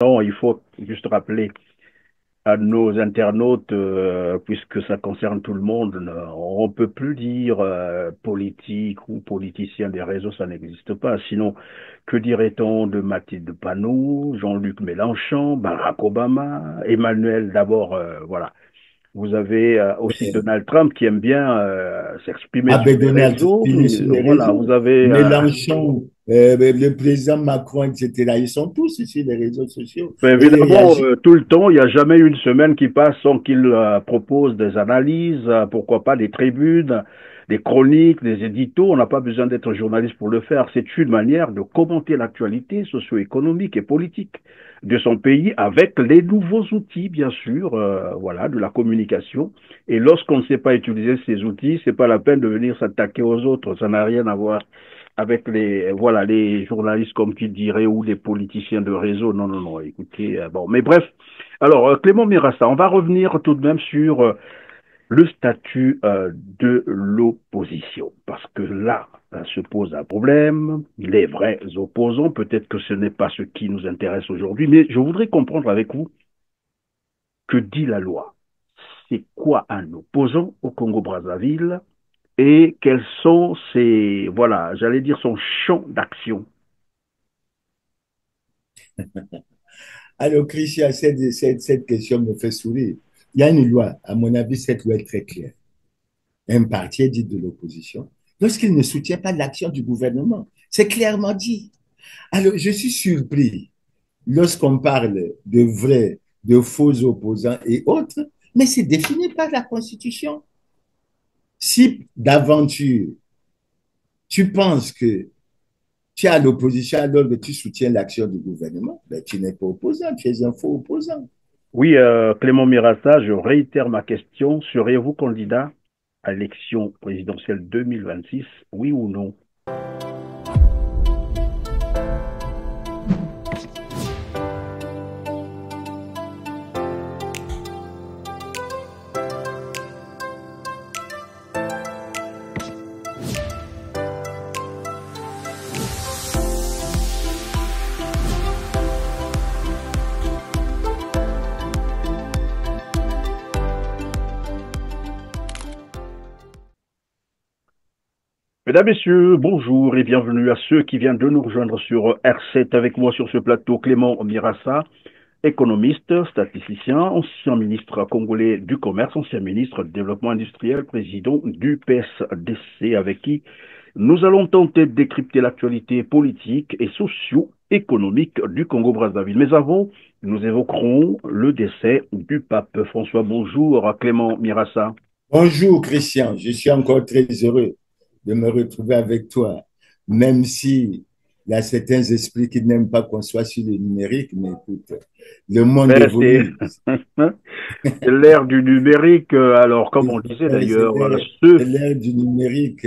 Non, il faut juste rappeler à nos internautes, puisque ça concerne tout le monde, on ne peut plus dire politique ou politicien des réseaux, ça n'existe pas. Sinon, que dirait-on de Mathilde Panot, Jean-Luc Mélenchon, Barack Obama, Emmanuel d'abord, voilà. Vous avez aussi Donald Trump qui aime bien s'exprimer Ah sur ben les Donald réseaux. Trump est sur les Voilà, vous réseaux. avez Mélenchon, le président Macron, etc. Ils sont tous sur les réseaux sociaux ben, et ils évidemment, réagissent. tout le temps, il n'y a jamais une semaine qui passe sans qu'il propose des analyses, pourquoi pas des tribunes, des chroniques, des éditos. On n'a pas besoin d'être journaliste pour le faire. C'est une manière de commenter l'actualité socio-économique et politique de son pays avec les nouveaux outils, bien sûr, voilà, de la communication. Et lorsqu'on ne sait pas utiliser ces outils, c'est pas la peine de venir s'attaquer aux autres. Ça n'a rien à voir avec les voilà les journalistes comme qui dirait ou les politiciens de réseau. Non, non, non. Écoutez, bon, mais bref. Alors Clément Mirassa, on va revenir tout de même sur le statut de l'opposition parce que là se pose un problème. Les vrais opposants, peut-être que ce n'est pas ce qui nous intéresse aujourd'hui, mais je voudrais comprendre avec vous que dit la loi. C'est quoi un opposant au Congo-Brazzaville et quels sont ses, voilà, j'allais dire son champ d'action. Alors, Christian, cette question me fait sourire. Il y a une loi, à mon avis, cette loi est très claire. Un parti est dit de l'opposition lorsqu'il ne soutient pas l'action du gouvernement. C'est clairement dit. Alors, je suis surpris lorsqu'on parle de vrais, de faux opposants et autres, mais c'est défini par la Constitution. Si d'aventure, tu penses que tu es à l'opposition alors que tu soutiens l'action du gouvernement, ben, tu n'es pas opposant, tu es un faux opposant. Oui, Clément Mirassa, je réitère ma question. Seriez-vous candidat à l'élection présidentielle 2026, oui ou non? Mesdames, Messieurs, bonjour et bienvenue à ceux qui viennent de nous rejoindre sur R7 avec moi sur ce plateau. Clément Mirassa, économiste, statisticien, ancien ministre congolais du Commerce, ancien ministre du Développement industriel, président du PSDC, avec qui nous allons tenter de décrypter l'actualité politique et socio-économique du Congo-Brazzaville. Mais avant, nous évoquerons le décès du pape François. Bonjour, Clément Mirassa. Bonjour Christian, je suis encore très heureux de me retrouver avec toi, même si il y a certains esprits qui n'aiment pas qu'on soit sur le numérique, mais écoute, le monde Ben, c'est évolue. c'est l'ère du numérique. Alors, comme on disait d'ailleurs, C'est l'ère du numérique.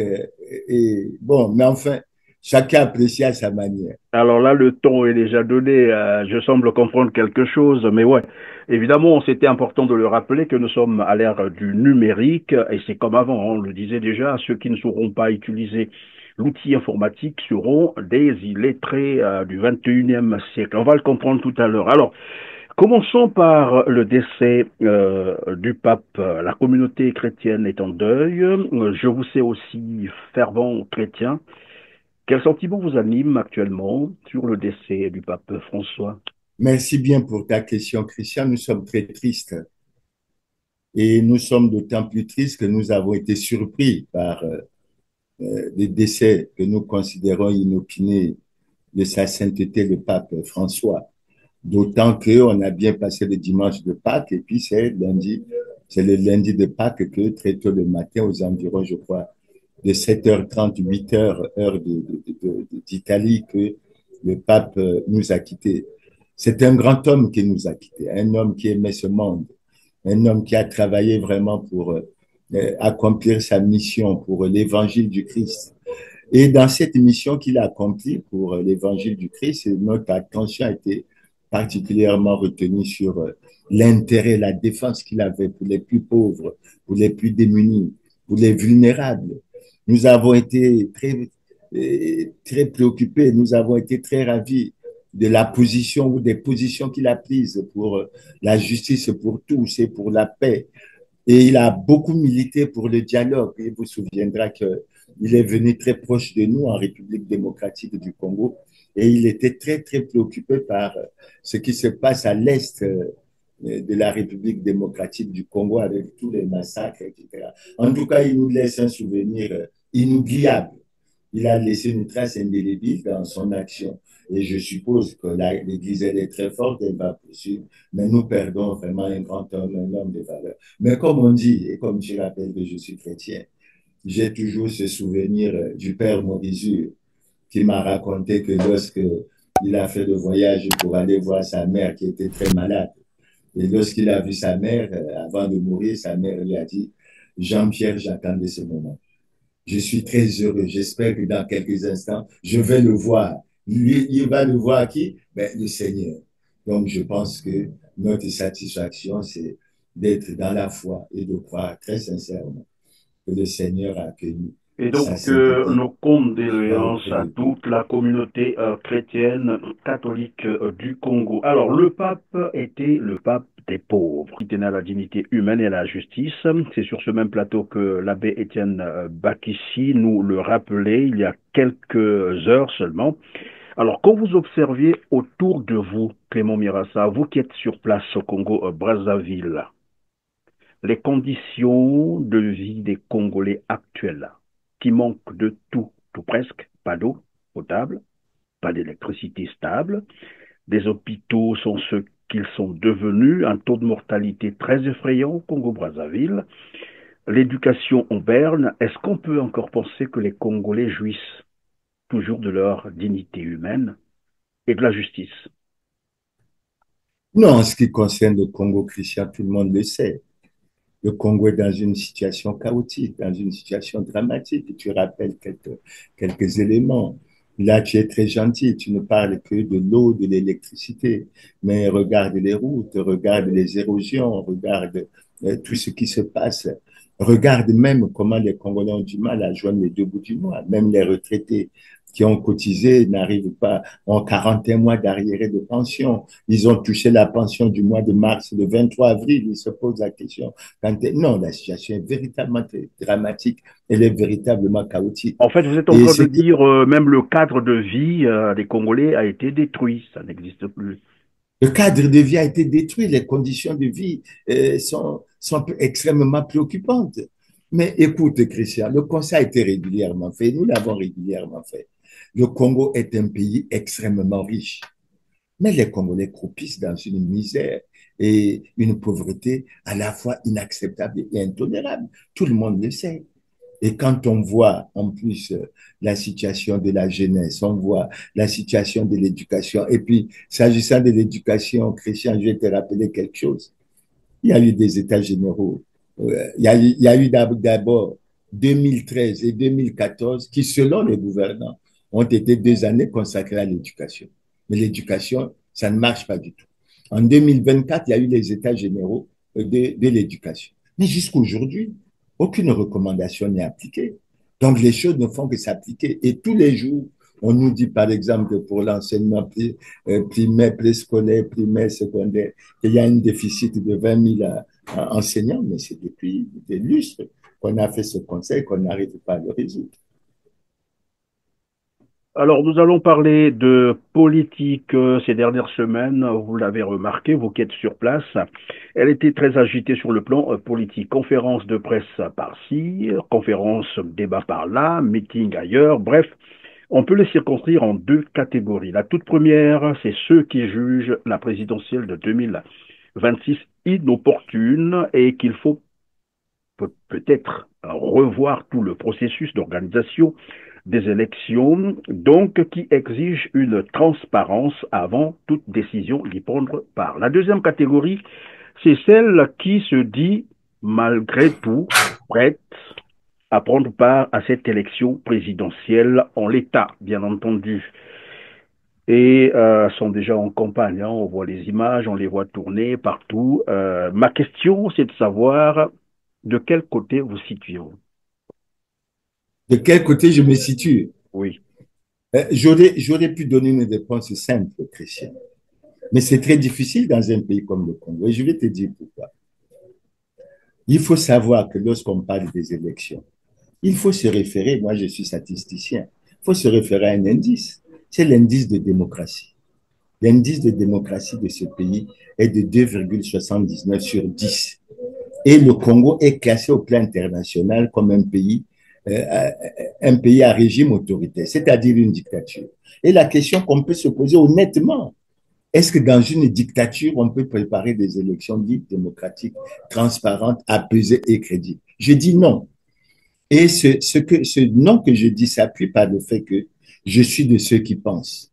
Et bon, mais enfin, chacun apprécie à sa manière. alors là, le ton est déjà donné. Je semble comprendre quelque chose, mais ouais, évidemment, c'était important de le rappeler que nous sommes à l'ère du numérique et c'est comme avant, on le disait déjà, ceux qui ne sauront pas utiliser l'outil informatique seront des illettrés du 21e siècle. On va le comprendre tout à l'heure. Alors, commençons par le décès du pape. La communauté chrétienne est en deuil. Je vous sais aussi fervent chrétien. Quel sentiment vous anime actuellement sur le décès du pape François? Merci bien pour ta question, Christian. Nous sommes très tristes et nous sommes d'autant plus tristes que nous avons été surpris par le décès que nous considérons inopiné de sa sainteté, le pape François. D'autant qu'on a bien passé le dimanche de Pâques et puis c'est le lundi de Pâques que très tôt le matin, aux environs, je crois, de 7h30, 8h, heure d'Italie, que le pape nous a quittés. C'est un grand homme qui nous a quittés, un homme qui aimait ce monde, un homme qui a travaillé vraiment pour accomplir sa mission pour l'évangile du Christ. Et dans cette mission qu'il a accomplie pour l'évangile du Christ, notre attention a été particulièrement retenue sur l'intérêt, la défense qu'il avait pour les plus pauvres, pour les plus démunis, pour les vulnérables. Nous avons été très préoccupés, nous avons été très ravis de la position ou des positions qu'il a prises pour la justice pour tous et pour la paix. Et il a beaucoup milité pour le dialogue. Il vous souviendra qu'il est venu très proche de nous en République démocratique du Congo et il était très, très préoccupé par ce qui se passe à l'est de la République démocratique du Congo avec tous les massacres, etc. En tout cas, il nous laisse un souvenir inoubliable. Il a laissé une trace indélébile dans son action. Et je suppose que l'Église, elle est très forte, elle va poursuivre, mais nous perdons vraiment un grand homme, un homme de valeur. Mais comme on dit, et comme je rappelle que je suis chrétien, j'ai toujours ce souvenir du Père Morizur qui m'a raconté que lorsque il a fait le voyage pour aller voir sa mère qui était très malade, et lorsqu'il a vu sa mère, avant de mourir, sa mère lui a dit, Jean-Pierre, j'attendais ce moment. Je suis très heureux. J'espère que dans quelques instants, je vais le voir. Lui, il va le voir qui? Ben, le Seigneur. Donc, je pense que notre satisfaction, c'est d'être dans la foi et de croire très sincèrement que le Seigneur a accueilli Et sa donc, sympathie nos va condoléances auprès à de lui. toute la communauté chrétienne catholique du Congo. Alors, le pape était le pape des pauvres, qui tenait à la dignité humaine et à la justice. C'est sur ce même plateau que l'abbé Étienne Bakissi nous le rappelait il y a quelques heures seulement. Alors, quand vous observiez autour de vous, Clément Mirassa, vous qui êtes sur place au Congo-Brazzaville, les conditions de vie des Congolais actuels, qui manquent de tout, tout presque, pas d'eau potable, pas d'électricité stable, des hôpitaux sont ceux qu'ils sont devenus, un taux de mortalité très effrayant au Congo-Brazzaville, l'éducation en berne, est-ce qu'on peut encore penser que les Congolais jouissent toujours de leur dignité humaine et de la justice? Non, en ce qui concerne le Congo chrétien, tout le monde le sait. Le Congo est dans une situation chaotique, dans une situation dramatique. Tu rappelles quelques éléments. Là, tu es très gentil, tu ne parles que de l'eau, de l'électricité, mais regarde les routes, regarde les érosions, regarde tout ce qui se passe. Regarde même comment les Congolais ont du mal à joindre les deux bouts du mois. Même les retraités qui ont cotisé n'arrivent pas, ont 41 mois d'arriéré de pension. Ils ont touché la pension du mois de mars, le 23 avril. Ils se posent la question. Non, la situation est véritablement dramatique. Elle est véritablement chaotique. En fait, vous êtes en Et train ce de qui, dire même le cadre de vie des Congolais a été détruit, ça n'existe plus. le cadre de vie a été détruit. Les conditions de vie sont extrêmement préoccupantes. Mais écoute, Christian, le constat a été régulièrement fait. Nous l'avons régulièrement fait. Le Congo est un pays extrêmement riche. Mais les Congolais croupissent dans une misère et une pauvreté à la fois inacceptable et intolérable. Tout le monde le sait. Et quand on voit en plus la situation de la jeunesse, on voit la situation de l'éducation. Et puis, s'agissant de l'éducation, Christian, je vais te rappeler quelque chose. Il y a eu des États généraux. Il y a eu d'abord 2013 et 2014 qui, selon les gouvernants, ont été 2 années consacrées à l'éducation. Mais l'éducation, ça ne marche pas du tout. En 2024, il y a eu les États généraux de l'éducation. Mais jusqu'à aujourd'hui, aucune recommandation n'est appliquée. Donc, les choses ne font que s'appliquer. Et tous les jours, on nous dit, par exemple, que pour l'enseignement primaire, préscolaire, primaire, secondaire, qu'il y a un déficit de 20 000 enseignants, mais c'est depuis des lustres qu'on a fait ce conseil, qu'on n'arrive pas à le résoudre. Alors, nous allons parler de politique ces dernières semaines. Vous l'avez remarqué, vous qui êtes sur place. Elle était très agitée sur le plan politique. Conférence de presse par-ci, conférence, débat par-là, meeting ailleurs. Bref, on peut les circonscrire en deux catégories. La toute première, c'est ceux qui jugent la présidentielle de 2026 inopportune et qu'il faut peut-être revoir tout le processus d'organisation des élections, donc qui exige une transparence avant toute décision d'y prendre part. La deuxième catégorie, c'est celle qui se dit, malgré tout, prête à prendre part à cette élection présidentielle en l'état, bien entendu. Et sont déjà en campagne, hein, on voit les images, on les voit tourner partout. Ma question, c'est de savoir de quel côté vous situez-vous. De quel côté je me situe? Oui. J'aurais pu donner une réponse simple, Christian. Mais c'est très difficile dans un pays comme le Congo. Et je vais te dire pourquoi. Il faut savoir que lorsqu'on parle des élections, il faut se référer, moi je suis statisticien, il faut se référer à un indice. C'est l'indice de démocratie. L'indice de démocratie de ce pays est de 2,79 sur 10. Et le Congo est classé au plan international comme un pays à régime autoritaire, c'est-à-dire une dictature. Et la question qu'on peut se poser honnêtement, est-ce que dans une dictature, on peut préparer des élections dites démocratiques, transparentes, apaisées et crédibles? Je dis non. Et ce non que je dis s'appuie par le fait que je suis de ceux qui pensent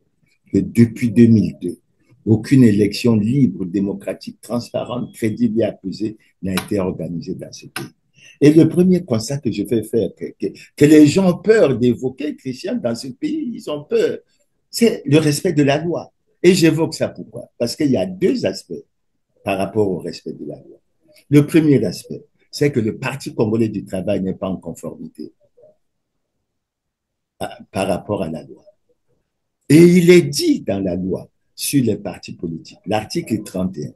que depuis 2002, aucune élection libre, démocratique, transparente, crédible et apaisée n'a été organisée dans ce pays. Et le premier constat que je vais faire, que les gens ont peur d'évoquer, Christian, dans ce pays, ils ont peur, c'est le respect de la loi. Et j'évoque ça pourquoi? Parce qu'il y a deux aspects par rapport au respect de la loi. Le premier aspect, c'est que le Parti congolais du travail n'est pas en conformité par rapport à la loi. Et il est dit dans la loi sur les partis politiques, l'article 31,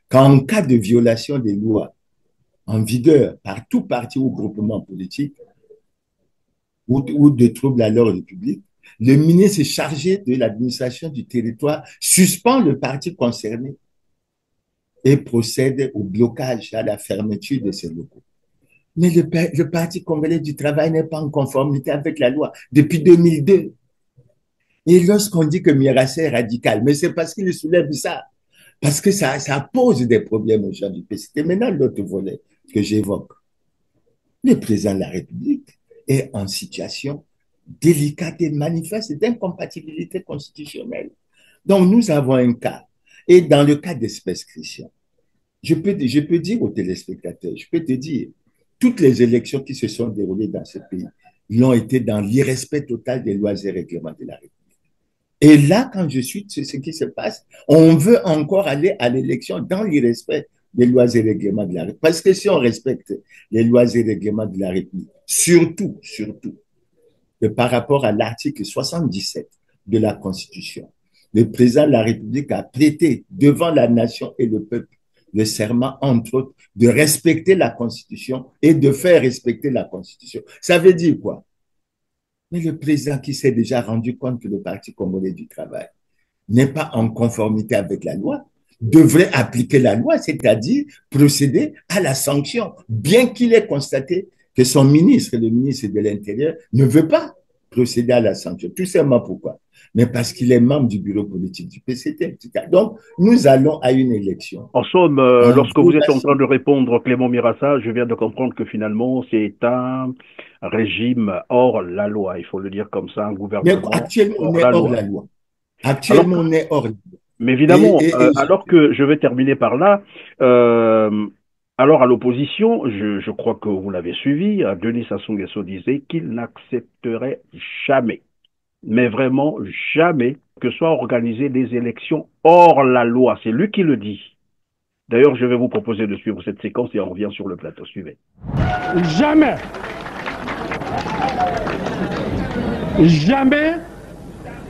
qu'en cas de violation des lois en vigueur par tout parti ou groupement politique ou de troubles à l'ordre public, le ministre chargé de l'administration du territoire suspend le parti concerné et procède au blocage, à la fermeture de ces locaux. Mais le Parti congolais du travail n'est pas en conformité avec la loi depuis 2002. Et lorsqu'on dit que Mirassa est radical, mais c'est parce qu'il soulève ça, parce que ça pose des problèmes aux gens du pays. C'était maintenant l'autre volet que j'évoque. Le président de la République est en situation délicate et manifeste d'incompatibilité constitutionnelle. Donc nous avons un cas. Et dans le cas d'espèce Christian, je peux dire aux téléspectateurs, je peux te dire, toutes les élections qui se sont déroulées dans ce pays l'ont été dans l'irrespect total des lois et règlements de la République. Et là, quand je suis ce qui se passe, on veut encore aller à l'élection dans l'irrespect des lois et règlements de la République. Parce que si on respecte les lois et règlements de la République, surtout par rapport à l'article 77 de la Constitution, le président de la République a prêté devant la nation et le peuple le serment, entre autres, de respecter la Constitution et de faire respecter la Constitution. Ça veut dire quoi? Mais le président qui s'est déjà rendu compte que le Parti congolais du travail n'est pas en conformité avec la loi, devrait appliquer la loi, c'est-à-dire procéder à la sanction, bien qu'il ait constaté que son ministre, le ministre de l'Intérieur, ne veut pas procéder à la sanction. Tout simplement pourquoi? Mais parce qu'il est membre du bureau politique du PCT, etc. Donc, nous allons à une élection. En somme, lorsque vous êtes en train de répondre, Clément Mirassa, je viens de comprendre que finalement, c'est un régime hors la loi, il faut le dire comme ça, un Mais gouvernement actuellement, on hors est la hors loi. la loi. Alors, Actuellement, on est hors la loi. mais Et, évidemment, et, et alors que je vais terminer par là, euh, alors à l'opposition, je crois que vous l'avez suivi, Denis Sassou Nguesso disait qu'il n'accepterait jamais, mais vraiment jamais, que soient organisées des élections hors la loi. C'est lui qui le dit. D'ailleurs, je vais vous proposer de suivre cette séquence et on revient sur le plateau. Suivez. Jamais, jamais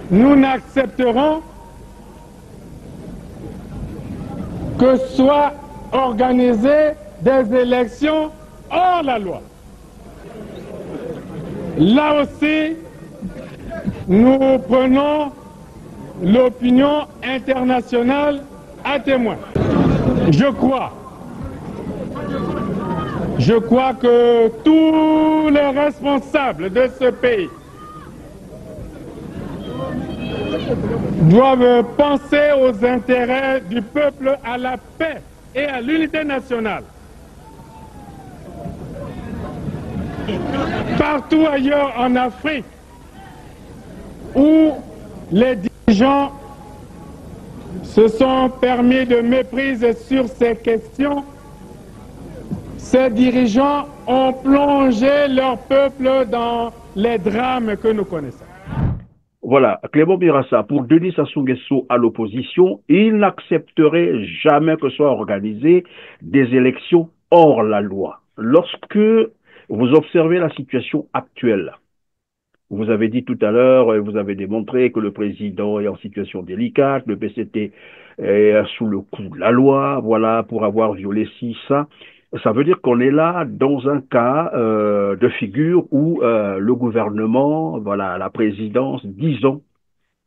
nous n'accepterons que soient organisées des élections hors la loi. Là aussi, nous prenons l'opinion internationale à témoin. Je crois que tous les responsables de ce pays doivent penser aux intérêts du peuple, à la paix et à l'unité nationale. Partout ailleurs en Afrique où les dirigeants se sont permis de méprise sur ces questions, ces dirigeants ont plongé leur peuple dans les drames que nous connaissons. Voilà, Clément Mirassa, pour Denis Sassou Nguesso à l'opposition, il n'accepterait jamais que soient organisées des élections hors la loi. Lorsque vous observez la situation actuelle, Vous avez dit tout à l'heure, vous avez démontré que le président est en situation délicate, le PCT est sous le coup de la loi, voilà, pour avoir violé ci, ça. Ça veut dire qu'on est là dans un cas de figure où le gouvernement, voilà, la présidence, disons,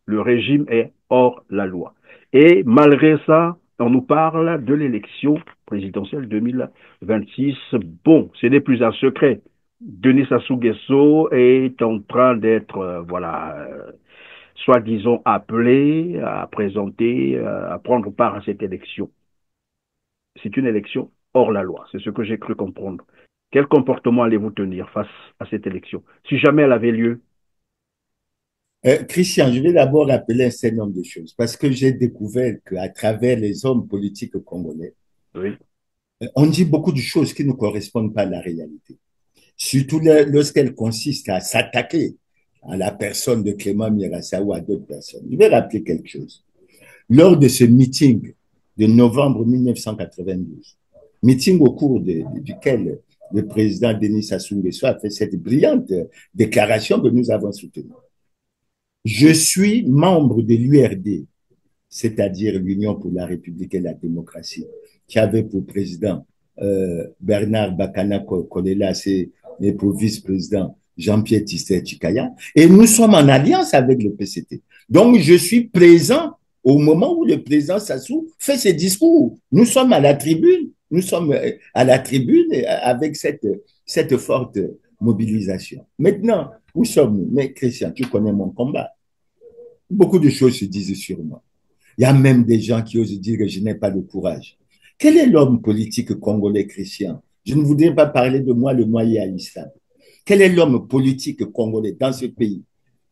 le régime est hors la loi. Et malgré ça, on nous parle de l'élection présidentielle 2026. Bon, ce n'est plus un secret. Denis Sassou Nguesso est en train d'être, voilà, soi-disant appelé à présenter, à prendre part à cette élection. C'est une élection hors la loi. C'est ce que j'ai cru comprendre. Quel comportement allez-vous tenir face à cette élection, si jamais elle avait lieu? Christian, je vais d'abord rappeler un certain nombre de choses parce que j'ai découvert qu'à travers les hommes politiques congolais, Oui. on dit beaucoup de choses qui ne correspondent pas à la réalité. Surtout lorsqu'elles consistent à s'attaquer à la personne de Clément Mirassa ou à d'autres personnes. Je vais rappeler quelque chose. Lors de ce meeting de novembre 1992, meeting au cours duquel le président Denis Sassou Nguesso a fait cette brillante déclaration que nous avons soutenue. Je suis membre de l'URD, c'est-à-dire l'Union pour la République et la démocratie, qui avait pour président Bernard Bakana Kolelas et pour vice-président Jean-Pierre Tissé-Chikaya. Et nous sommes en alliance avec le PCT. Donc, je suis présent au moment où le président Sassou fait ses discours. Nous sommes à la tribune. Nous sommes à la tribune avec cette forte mobilisation. Maintenant, où sommes-nous? Mais Christian, tu connais mon combat. Beaucoup de choses se disent sur moi. Il y a même des gens qui osent dire que je n'ai pas de courage. Quel est l'homme politique congolais, Christian? Je ne voudrais pas parler de moi, le moyen à l'islam. Quel est l'homme politique congolais dans ce pays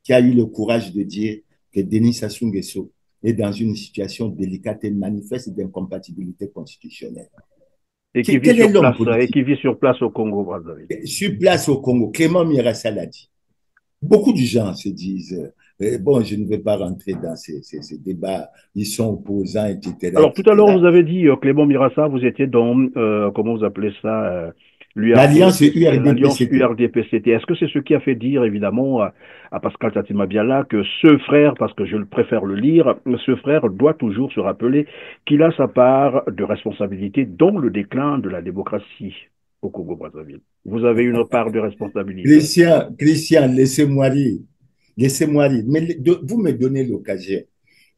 qui a eu le courage de dire que Denis Sassou Nguesso est dans une situation délicate et manifeste d'incompatibilité constitutionnelle? Et qui vit Quel est sur l'homme place, et politique? qui vit sur place au Congo, Brazzaville. Sur place au Congo, Clément Mirassa l'a dit. Beaucoup de gens se disent, bon, je ne vais pas rentrer dans ces débats, ils sont opposants, etc., Alors, tout à l'heure, etc. vous avez dit, Clément Mirassa, vous étiez dans, comment vous appelez ça, L'alliance l'Alliance URD-PCT. URD-PCT. Est-ce que c'est ce qui a fait dire, évidemment, à Pascal Tatima Biala que ce frère, parce que je préfère le lire, ce frère doit toujours se rappeler qu'il a sa part de responsabilité dans le déclin de la démocratie au Congo-Brazzaville. Vous avez une part de responsabilité. Christian, laissez-moi dire. Laissez-moi dire. Mais vous me donnez l'occasion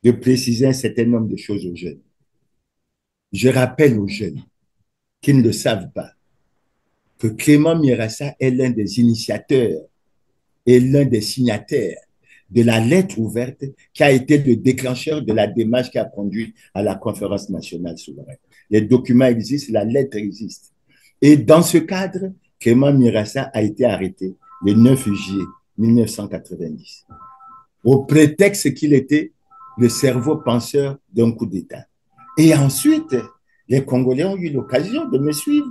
de préciser un certain nombre de choses aux jeunes. Je rappelle aux jeunes qui ne le savent pas que Clément Mirassa est l'un des initiateurs et l'un des signataires de la lettre ouverte qui a été le déclencheur de la démarche qui a conduit à la conférence nationale souveraine. Les documents existent, la lettre existe. Et dans ce cadre, Clément Mirassa a été arrêté le 9 juillet 1990, au prétexte qu'il était le cerveau penseur d'un coup d'État. Et ensuite, les Congolais ont eu l'occasion de me suivre.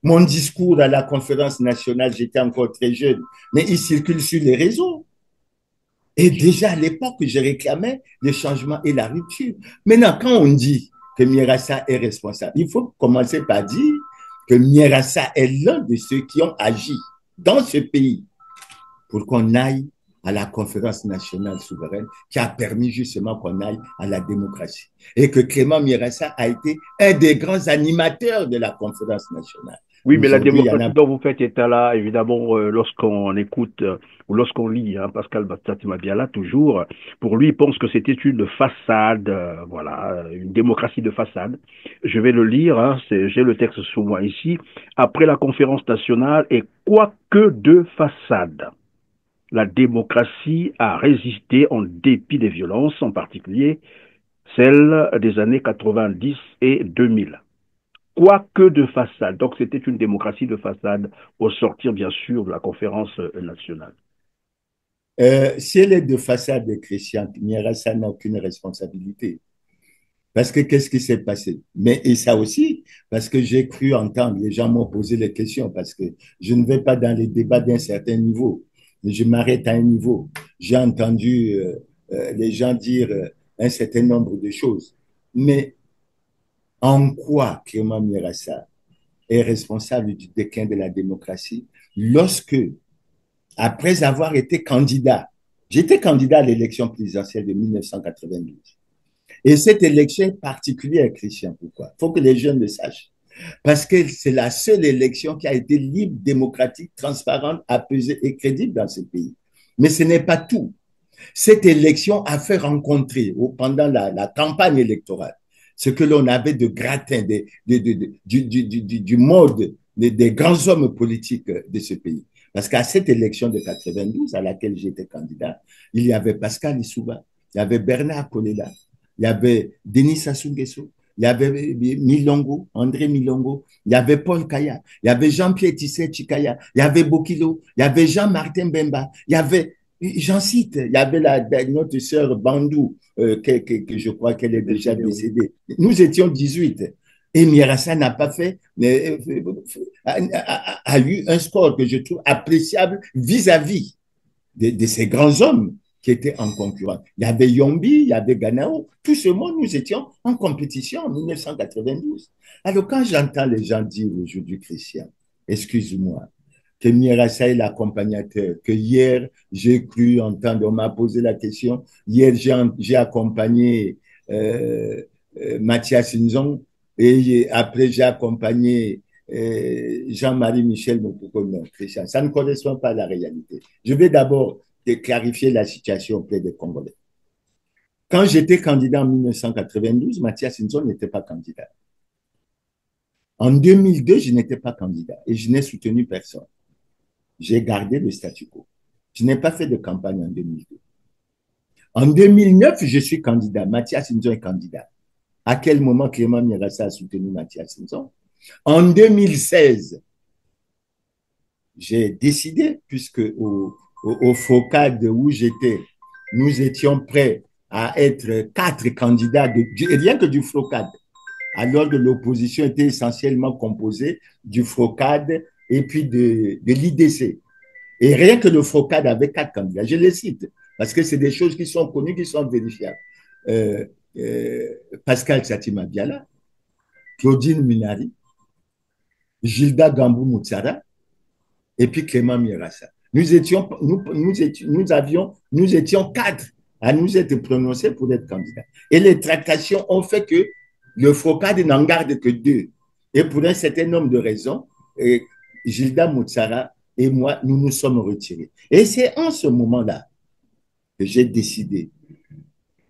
Mon discours à la conférence nationale, j'étais encore très jeune, mais il circule sur les réseaux. Et déjà à l'époque, je réclamais le changement et la rupture. Maintenant, quand on dit que Mirassa est responsable, il faut commencer par dire que Mirassa est l'un de ceux qui ont agi dans ce pays pour qu'on aille à la conférence nationale souveraine qui a permis justement qu'on aille à la démocratie. Et que Clément Mirassa a été un des grands animateurs de la conférence nationale. Oui, mais la Aujourd'hui, il y en démocratie a. dont vous faites état là, évidemment, lorsqu'on écoute ou lorsqu'on lit Pascal Tatima Biala, toujours, pour lui, il pense que c'était une façade, voilà, une démocratie de façade. Je vais le lire, hein, j'ai le texte sous moi ici. Après la conférence nationale, et quoique de façade, la démocratie a résisté en dépit des violences, en particulier celles des années 90 et 2000. Quoique de façade. Donc c'était une démocratie de façade au sortir, bien sûr, de la conférence nationale. Si elle est de façade de Christian, Mirassa n'a aucune responsabilité. Parce que qu'est-ce qui s'est passé? Mais et ça aussi, parce que j'ai cru entendre, les gens m'ont posé les questions, parce que je ne vais pas dans les débats d'un certain niveau, mais je m'arrête à un niveau. J'ai entendu les gens dire un certain nombre de choses. Mais en quoi Clément Mirassa est responsable du déclin de la démocratie lorsque, après avoir été candidat. J'étais candidat à l'élection présidentielle de 1992. Et cette élection est particulière, Christian. Pourquoi? Il faut que les jeunes le sachent. Parce que c'est la seule élection qui a été libre, démocratique, transparente, apaisée et crédible dans ce pays. Mais ce n'est pas tout. Cette élection a fait rencontrer pendant la campagne électorale ce que l'on avait de gratin du mode des grands hommes politiques de ce pays. Parce qu'à cette élection de 92, à laquelle j'étais candidat, il y avait Pascal Lissouba, il y avait Bernard Kolela, il y avait Denis Sassou Nguesso, il y avait Milongo, André Milongo, il y avait Paul Kaya, il y avait Jean-Pierre Tissé Chikaya, il y avait Bokilo, il y avait Jean-Martin Bemba, il y avait, j'en cite, il y avait notre sœur Bandou, que je crois qu'elle est déjà décédée. Nous étions 18. Et Mirassa n'a pas fait, a eu un score que je trouve appréciable vis-à-vis de ces grands hommes qui étaient en concurrence. Il y avait Yombi, il y avait Ganao, tout ce monde, nous étions en compétition en 1992. Alors quand j'entends les gens dire aujourd'hui, Christian, excuse-moi, que Mirassa est l'accompagnateur, que hier, j'ai cru entendre, on m'a posé la question, hier, j'ai accompagné Mathias Nzong, et après, j'ai accompagné Jean-Marie Michel Mokoko. Non, Christian, ça ne correspond pas à la réalité. Je vais d'abord clarifier la situation auprès des Congolais. Quand j'étais candidat en 1992, Mathias Nzong n'était pas candidat. En 2002, je n'étais pas candidat et je n'ai soutenu personne. J'ai gardé le statu quo. Je n'ai pas fait de campagne en 2002. En 2009, je suis candidat. Mathias Nzong est candidat. À quel moment Clément Mirassa a soutenu Mathias Nzong? En 2016, j'ai décidé, puisque au FOCAD où j'étais, nous étions prêts à être 4 candidats, rien que du FOCAD, alors que l'opposition était essentiellement composée du FOCAD et puis de l'IDC. Et rien que le FOCAD avait 4 candidats. Je les cite, parce que c'est des choses qui sont connues, qui sont vérifiables. Pascal Satima Biala, Claudine Minari, Gilda Gambou Moutsara, et puis Clément Mirassa. Nous étions 4 à nous être prononcés pour être candidats. Et les tractations ont fait que le FOCAD n'en garde que 2. Et pour un certain nombre de raisons, Gilda Moutsara et moi, nous nous sommes retirés. Et c'est en ce moment-là que j'ai décidé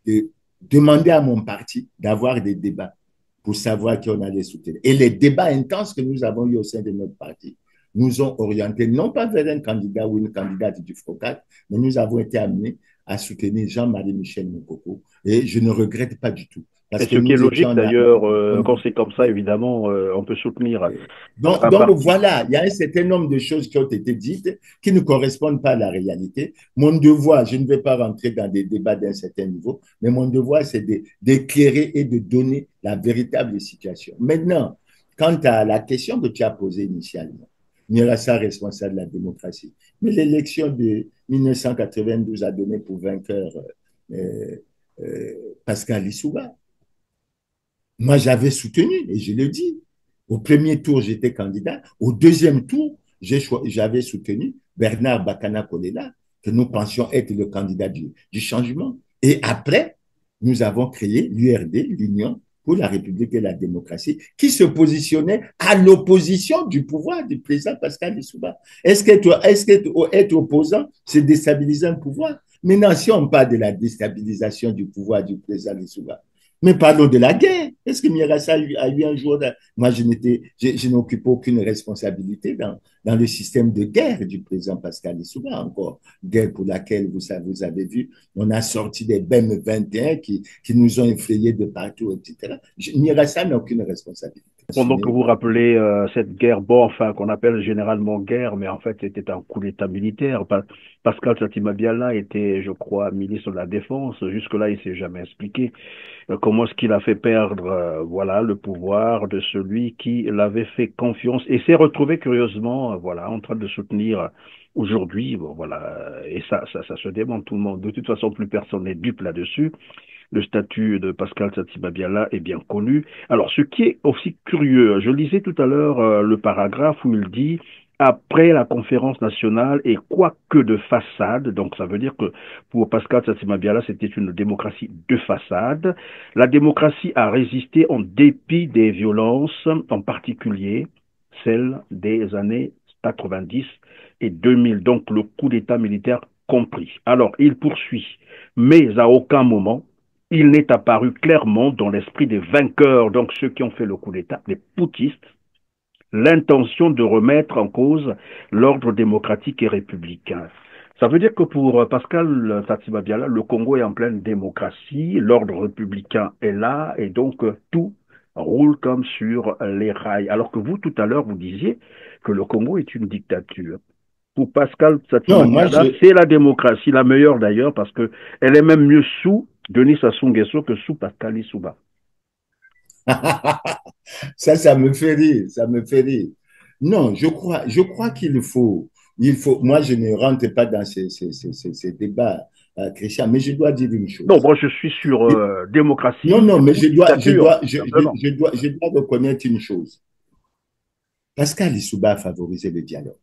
de demander à mon parti d'avoir des débats pour savoir qui on allait soutenir. Et les débats intenses que nous avons eus au sein de notre parti nous ont orientés non pas vers un candidat ou une candidate du FOCAD, mais nous avons été amenés à soutenir Jean-Marie Michel Mokoko. Et je ne regrette pas du tout. Parce que ce qui est logique d'ailleurs, quand c'est comme ça, évidemment, on peut soutenir. Donc voilà, il y a un certain nombre de choses qui ont été dites qui ne correspondent pas à la réalité. Mon devoir, je ne vais pas rentrer dans des débats d'un certain niveau, mais mon devoir, c'est d'éclairer et de donner la véritable situation. Maintenant, quant à la question que tu as posée initialement, Mirassa responsable de la démocratie, mais l'élection de 1992 a donné pour vainqueur Pascal Lissouba. Moi, j'avais soutenu, et je le dis. Au premier tour, j'étais candidat. Au deuxième tour, j'avais soutenu Bernard Bakana Kolela, que nous pensions être le candidat du changement. Et après, nous avons créé l'URD, l'Union pour la République et la démocratie, qui se positionnait à l'opposition du pouvoir du président Pascal Lissouba. Est-ce qu'être opposant, c'est déstabiliser un pouvoir? Maintenant, si on parle de la déstabilisation du pouvoir du président Lissouba, mais parlons de la guerre. Est-ce que Mirassa a eu un jour... Moi, je n'occupe aucune responsabilité dans le système de guerre du président Pascal Lissouba, encore. Guerre pour laquelle, vous avez vu, on a sorti des BEM 21 qui nous ont effrayés de partout, etc. Mirassa n'a aucune responsabilité. Pendant que vous rappelez cette guerre, bon, enfin, qu'on appelle généralement guerre, mais en fait, c'était un coup d'État militaire. Pascal Satima Biala était, je crois, ministre de la Défense. Jusque-là, il ne s'est jamais expliqué comment est-ce qu'il a fait perdre voilà, le pouvoir de celui qui l'avait fait confiance et s'est retrouvé curieusement voilà, en train de soutenir aujourd'hui. Bon, voilà, et ça se démontre tout le monde. De toute façon, plus personne n'est dupe là-dessus. Le statut de Pascal Satima Biala est bien connu. Alors, ce qui est aussi curieux, je lisais tout à l'heure le paragraphe où il dit après la conférence nationale et quoique de façade, donc ça veut dire que pour Pascal Tsatsimabiala, c'était une démocratie de façade. La démocratie a résisté en dépit des violences, en particulier celles des années 90 et 2000, donc le coup d'État militaire compris. Alors, il poursuit, mais à aucun moment, il n'est apparu clairement dans l'esprit des vainqueurs, donc ceux qui ont fait le coup d'État, les poutistes, l'intention de remettre en cause l'ordre démocratique et républicain. Ça veut dire que pour Pascal Tatsimabiala, le Congo est en pleine démocratie, l'ordre républicain est là et donc tout roule comme sur les rails. Alors que vous, tout à l'heure, vous disiez que le Congo est une dictature. Pour Pascal Non, moi, Tatsimabiala, c'est la démocratie, la meilleure d'ailleurs, parce que elle est même mieux sous Denis Sassou Nguesso que sous Pascal Lissouba. ça me fait rire, ça me fait rire. Non, je crois il faut, moi, je ne rentre pas dans ces débats, Christian, mais je dois dire une Non, chose. moi je suis sur Non, démocratie non, mais ou dictature, simplement. je dois reconnaître une chose. Pascal Lissouba a favorisé le dialogue.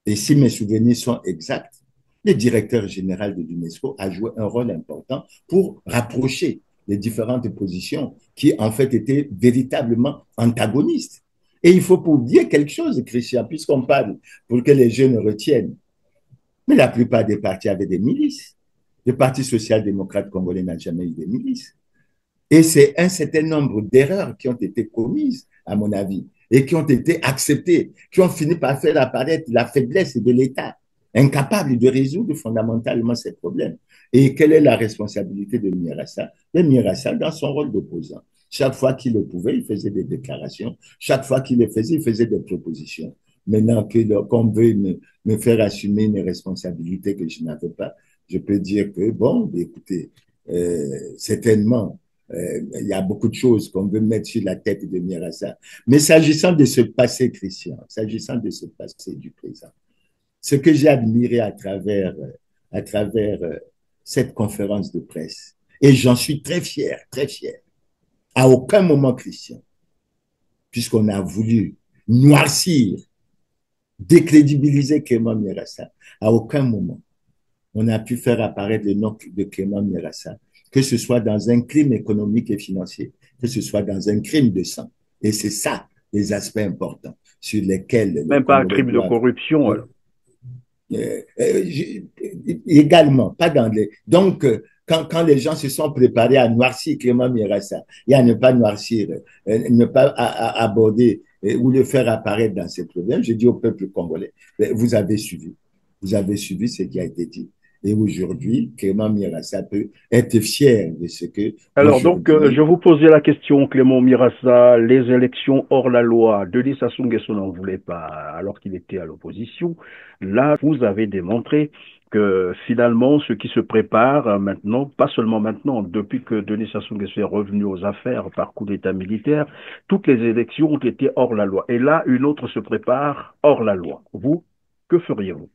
Et si mes souvenirs sont exacts, le directeur général de l'UNESCO a joué un rôle important pour rapprocher les différentes positions qui, en fait, étaient véritablement antagonistes. Et il faut pas oublier quelque chose, Christian, puisqu'on parle pour que les jeunes retiennent. Mais la plupart des partis avaient des milices. Le Parti social-démocrate congolais n'a jamais eu de milices. Et c'est un certain nombre d'erreurs qui ont été commises, à mon avis, et qui ont été acceptées, qui ont fini par faire apparaître la faiblesse de l'État, incapable de résoudre fondamentalement ces problèmes. Et quelle est la responsabilité de Mirassa? De Mirassa, dans son rôle d'opposant. Chaque fois qu'il le pouvait, il faisait des déclarations. Chaque fois qu'il le faisait, il faisait des propositions. Maintenant qu'on veut me faire assumer une responsabilité que je n'avais pas, je peux dire que, bon, écoutez, certainement, il y a beaucoup de choses qu'on veut mettre sur la tête de Mirassa. Mais s'agissant de ce passé, Christian, s'agissant de ce passé du présent, ce que j'ai admiré à travers cette conférence de presse, et j'en suis très fier, à aucun moment, Christian, puisqu'on a voulu noircir, décrédibiliser Clément Mirassa, à aucun moment, on a pu faire apparaître le nom de Clément Mirassa, que ce soit dans un crime économique et financier, que ce soit dans un crime de sang. Et c'est ça les aspects importants sur lesquels les Même pas un Congolais crime de doivent corruption. Alors. euh, euh, également, pas dans les. Donc, quand les gens se sont préparés à noircir Clément Mirassa et à ne pas noircir, ne pas aborder ou le faire apparaître dans ces problèmes, je dis au peuple congolais, vous avez suivi. Vous avez suivi ce qui a été dit. Et aujourd'hui, Clément Mirassa peut être fier de ce que Alors donc, je aujourd'hui. vous posais la question, Clément Mirassa, les élections hors la loi, Denis Sassou Nguesso n'en voulait pas alors qu'il était à l'opposition. Là, vous avez démontré que finalement, ce qui se prépare maintenant, pas seulement maintenant, depuis que Denis Sassou Nguesso est revenu aux affaires par coup d'État militaire, toutes les élections ont été hors la loi. Et là, une autre se prépare hors la loi. Vous, que feriez-vous?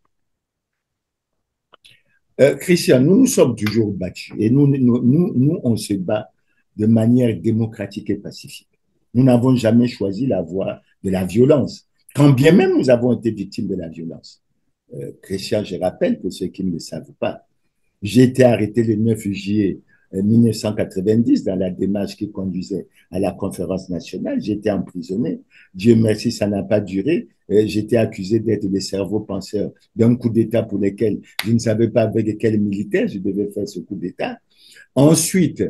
Christian, nous nous sommes toujours battus et nous, on se bat de manière démocratique et pacifique. Nous n'avons jamais choisi la voie de la violence, quand bien même nous avons été victimes de la violence. Christian, je rappelle pour ceux qui ne le savent pas, j'ai été arrêté le 9 juillet 1990 dans la démarche qui conduisait à la conférence nationale. J'ai été emprisonné. Dieu merci, ça n'a pas duré. J'étais accusé d'être le cerveau penseur d'un coup d'État pour lequel je ne savais pas avec quel militaire je devais faire ce coup d'État. Ensuite,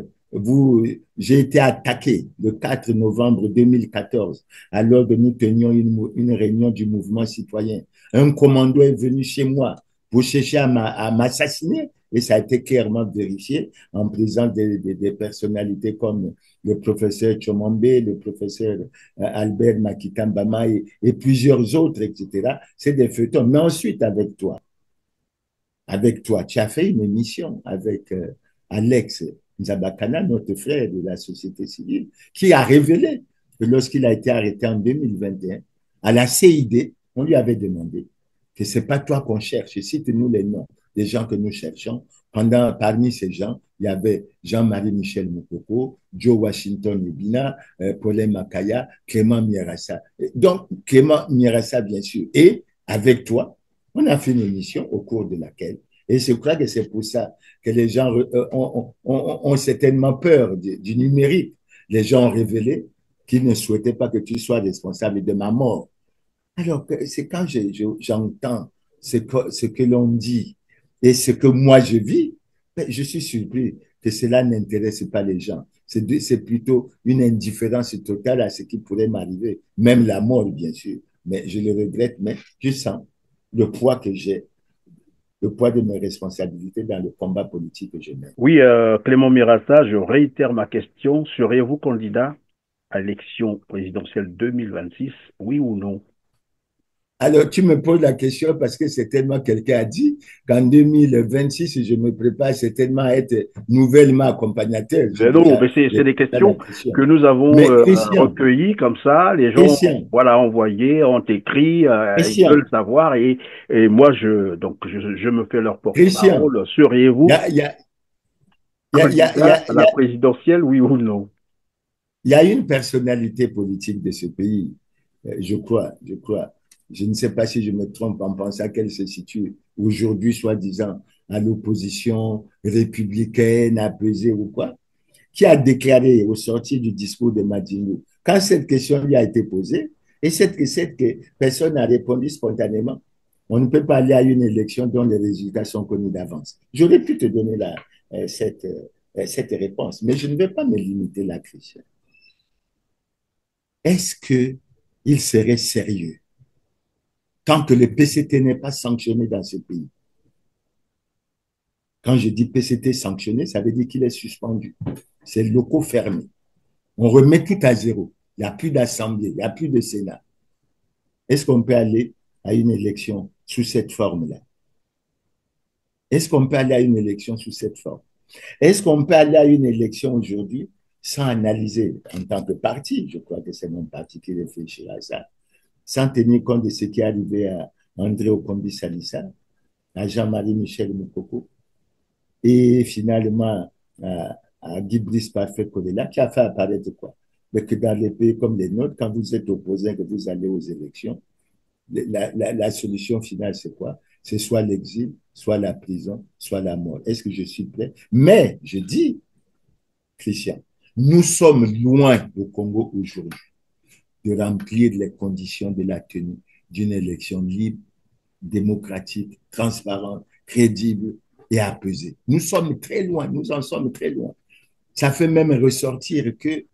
j'ai été attaqué le 4 novembre 2014, alors que nous tenions une réunion du mouvement citoyen. Un commando est venu chez moi pour chercher à m'assassiner, et ça a été clairement vérifié en présence des personnalités comme le professeur Chomombe, le professeur Albert Makitambama et plusieurs autres, etc. C'est des feuilletons. Mais ensuite, avec toi, tu as fait une émission avec Alex Nzabakana, notre frère de la société civile, qui a révélé que lorsqu'il a été arrêté en 2021, à la CID, on lui avait demandé que ce n'est pas toi qu'on cherche, cite-nous les noms des gens que nous cherchons Parmi ces gens, il y avait Jean-Marie Michel Moukoko, Joe Washington Ebina, Paulin Makaya, Clément Mierassa. Donc, Clément Mierassa, bien sûr. Et avec toi, on a fait une émission au cours de laquelle, et je crois que c'est pour ça que les gens ont certainement peur du numérique. Les gens ont révélé qu'ils ne souhaitaient pas que tu sois responsable de ma mort. Alors, c'est quand j'entends ce que l'on dit et ce que moi je vis, ben, je suis surpris que cela n'intéresse pas les gens. C'est plutôt une indifférence totale à ce qui pourrait m'arriver, même la mort, bien sûr. Mais je le regrette, mais je sens le poids que j'ai, le poids de mes responsabilités dans le combat politique que je mène. Oui, Clément Mirassa, je réitère ma question. Seriez-vous candidat à l'élection présidentielle 2026, oui ou non? Alors, tu me poses la question parce que certainement quelqu'un a dit qu'en 2026, je me prépare certainement à être nouvellement accompagnateur. Je Mais dis non, à mais c'est des la questions question. que nous avons Mais Christian, recueillies comme ça. Les gens, Christian, voilà, envoyé, ont écrit, ils veulent Christian, savoir et moi, je me fais leur Christian, porte-parole. il y Seriez-vous a, il y a, il y a, il y a, il y candidat a, à il y la a présidentielle, oui ou non? il y a une personnalité politique de ce pays, je crois. Je ne sais pas si je me trompe en pensant qu'elle se situe aujourd'hui, soi-disant, à l'opposition républicaine, apaisée ou quoi, qui a déclaré au sortir du discours de Madinou, quand cette question lui a été posée, et cette personne a répondu spontanément, on ne peut pas aller à une élection dont les résultats sont connus d'avance. J'aurais pu te donner cette réponse, mais je ne vais pas me limiter là, Christian. Est-ce qu'il serait sérieux tant que le PCT n'est pas sanctionné dans ce pays? Quand je dis PCT sanctionné, ça veut dire qu'il est suspendu. C'est locaux fermés. On remet tout à zéro. Il n'y a plus d'assemblée, il n'y a plus de Sénat. Est-ce qu'on peut aller à une élection sous cette forme-là? Est-ce qu'on peut aller à une élection sous cette forme? Est-ce qu'on peut aller à une élection aujourd'hui sans analyser en tant que parti? Je crois que c'est mon parti qui réfléchira à ça, sans tenir compte de ce qui est arrivé à André Okombi Salissa, à Jean-Marie Michel Moukoko et finalement à Guy Brice Parfait Kolela, qui a fait apparaître quoi? Mais que dans les pays comme les nôtres, quand vous êtes opposé, que vous allez aux élections, la solution finale, c'est quoi? C'est soit l'exil, soit la prison, soit la mort. Est-ce que je suis prêt? Mais, je dis, Christian, nous sommes loin au Congo aujourd'hui de remplir les conditions de la tenue d'une élection libre, démocratique, transparente, crédible et apaisée. Nous sommes très loin, nous en sommes très loin. Ça fait même ressortir que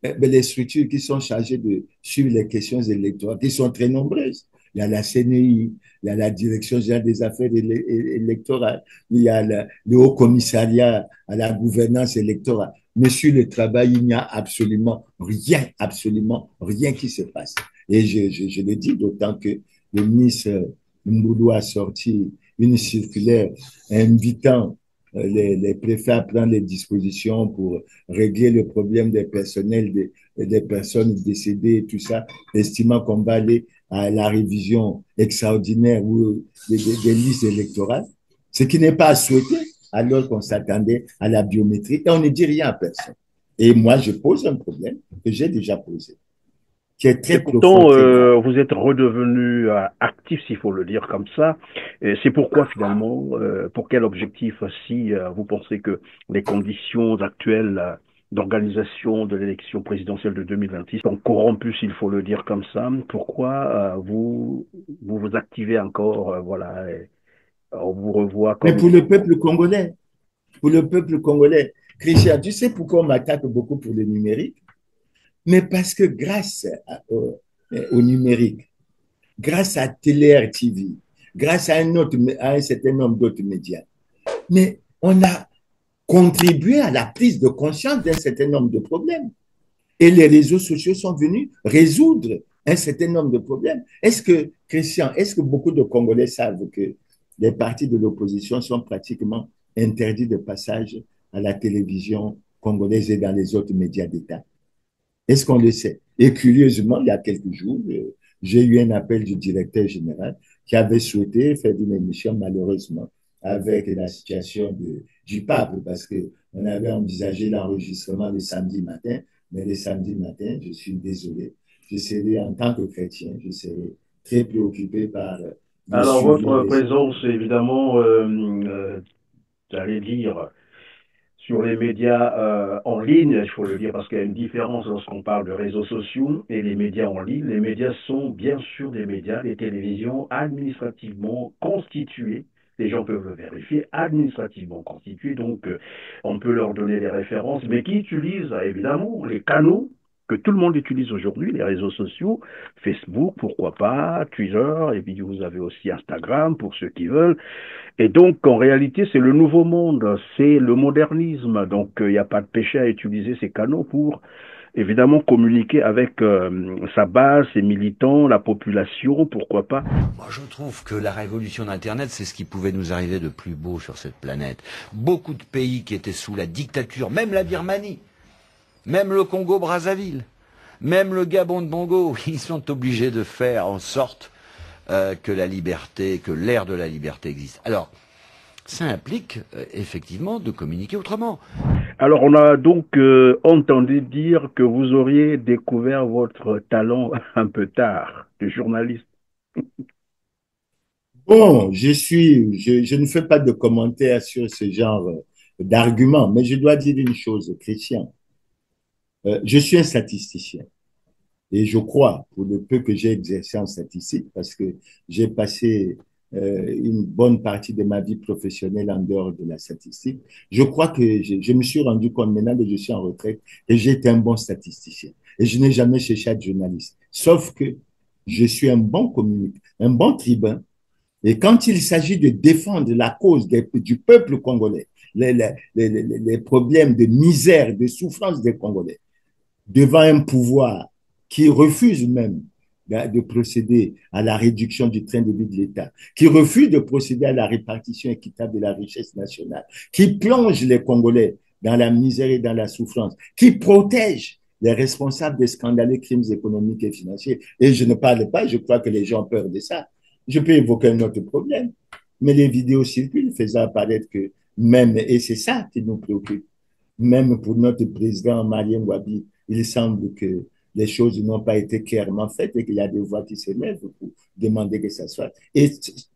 les structures qui sont chargées de suivre les questions électorales, qui sont très nombreuses. Il y a la CNI, il y a la Direction générale des affaires électorales, il y a le Haut Commissariat à la gouvernance électorale. Mais sur le travail, il n'y a absolument rien qui se passe. Et je le dis d'autant que le ministre Mboulou a sorti une circulaire invitant les préfets à prendre les dispositions pour régler le problème des personnels, des personnes décédées et tout ça, estimant qu'on va aller à la révision extraordinaire ou des listes électorales, ce qui n'est pas à souhaiter alors qu'on s'attendait à la biométrie et on ne dit rien à personne. Et moi, je pose un problème que j'ai déjà posé, qui est Et très profond, pourtant, très grave. vous êtes redevenu actif, s'il faut le dire comme ça. Et c'est pourquoi finalement, pour quel objectif, si vous pensez que les conditions actuelles d'organisation de l'élection présidentielle de 2026 sont corrompues, s'il faut le dire comme ça, pourquoi vous activez encore, voilà, et on vous revoit Mais comme... pour le peuple congolais, Christian, tu sais pourquoi on m'attaque beaucoup pour le numérique? Mais parce que grâce au numérique, grâce à TLR TV, grâce à un certain nombre d'autres médias, mais on a contribué à la prise de conscience d'un certain nombre de problèmes. Et les réseaux sociaux sont venus résoudre un certain nombre de problèmes. Christian, est-ce que beaucoup de Congolais savent que les partis de l'opposition sont pratiquement interdits de passage à la télévision congolaise et dans les autres médias d'État? Est-ce qu'on le sait? Et curieusement, il y a quelques jours, j'ai eu un appel du directeur général qui avait souhaité faire une émission, malheureusement. avec la situation du pape, parce qu'on avait envisagé l'enregistrement le samedi matin, mais le samedi matin, je suis désolé, je serai en tant que chrétien, je serai très préoccupé par le Alors, suivi votre des... présence, évidemment, j'allais dire, sur les médias en ligne, il faut le dire parce qu'il y a une différence lorsqu'on parle de réseaux sociaux et les médias en ligne. Les médias sont bien sûr des médias, des télévisions administrativement constituées. Les gens peuvent le vérifier, administrativement constituées, donc on peut leur donner les références, mais qui utilisent évidemment les canaux que tout le monde utilise aujourd'hui, les réseaux sociaux, Facebook, pourquoi pas, Twitter, et puis vous avez aussi Instagram pour ceux qui veulent. Et donc, en réalité, c'est le nouveau monde, c'est le modernisme. Donc, il n'y a pas de péché à utiliser ces canaux pour, évidemment, communiquer avec sa base, ses militants, la population, pourquoi pas. Moi, je trouve que la révolution d'Internet, c'est ce qui pouvait nous arriver de plus beau sur cette planète. Beaucoup de pays qui étaient sous la dictature, même la Birmanie, même le Congo-Brazzaville, même le Gabon de Bongo, ils sont obligés de faire en sorte que la liberté, que l'ère de la liberté existe. Alors, ça implique effectivement de communiquer autrement. Alors, on a donc entendu dire que vous auriez découvert votre talent un peu tard de journaliste. Bon, je ne fais pas de commentaires sur ce genre d'arguments, mais je dois dire une chose, Christian. Je suis un statisticien. Et je crois, pour le peu que j'ai exercé en statistique, parce que j'ai passé une bonne partie de ma vie professionnelle en dehors de la statistique, je crois que je me suis rendu compte maintenant que je suis en retraite et j'ai été un bon statisticien. Et je n'ai jamais cherché à être journaliste. Sauf que je suis un bon communicant, un bon tribun. Et quand il s'agit de défendre la cause du peuple congolais, les problèmes de misère, de souffrance des Congolais, devant un pouvoir qui refuse même de procéder à la réduction du train de vie de l'État, qui refuse de procéder à la répartition équitable de la richesse nationale, qui plonge les Congolais dans la misère et dans la souffrance, qui protège les responsables des scandaleux crimes économiques et financiers. Et je ne parle pas, je crois que les gens ont peur de ça. Je peux évoquer un autre problème, mais les vidéos circulent faisant apparaître que même, et c'est ça qui nous préoccupe, même pour notre président Marien Wabi, il semble que les choses n'ont pas été clairement faites et qu'il y a des voix qui s'élèvent pour demander que ça soit. Et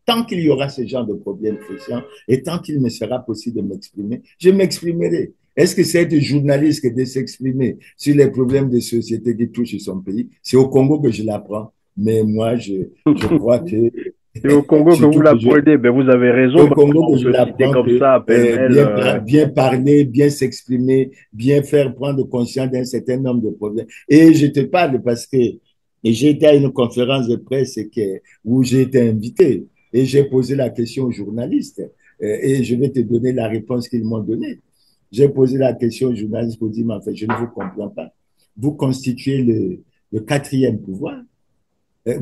tant qu'il y aura ce genre de problème, Christian, et tant qu'il me sera possible de m'exprimer, je m'exprimerai. Est-ce que c'est être journaliste que de s'exprimer sur les problèmes de société qui touchent son pays? C'est au Congo que je l'apprends. Mais moi, je crois que C'est au Congo que vous surtout que l'apprenez, ben vous avez raison, au parce Congo qu'on que je peut citer l'apprends comme que ça, pêle-mêle. bien parler, bien s'exprimer, bien faire prendre conscience d'un certain nombre de problèmes. Et je te parle parce que j'ai été à une conférence de presse où j'ai été invité et j'ai posé la question aux journalistes et je vais te donner la réponse qu'ils m'ont donnée. J'ai posé la question aux journalistes pour dire, mais en fait, je ne vous comprends pas. Vous constituez le quatrième pouvoir.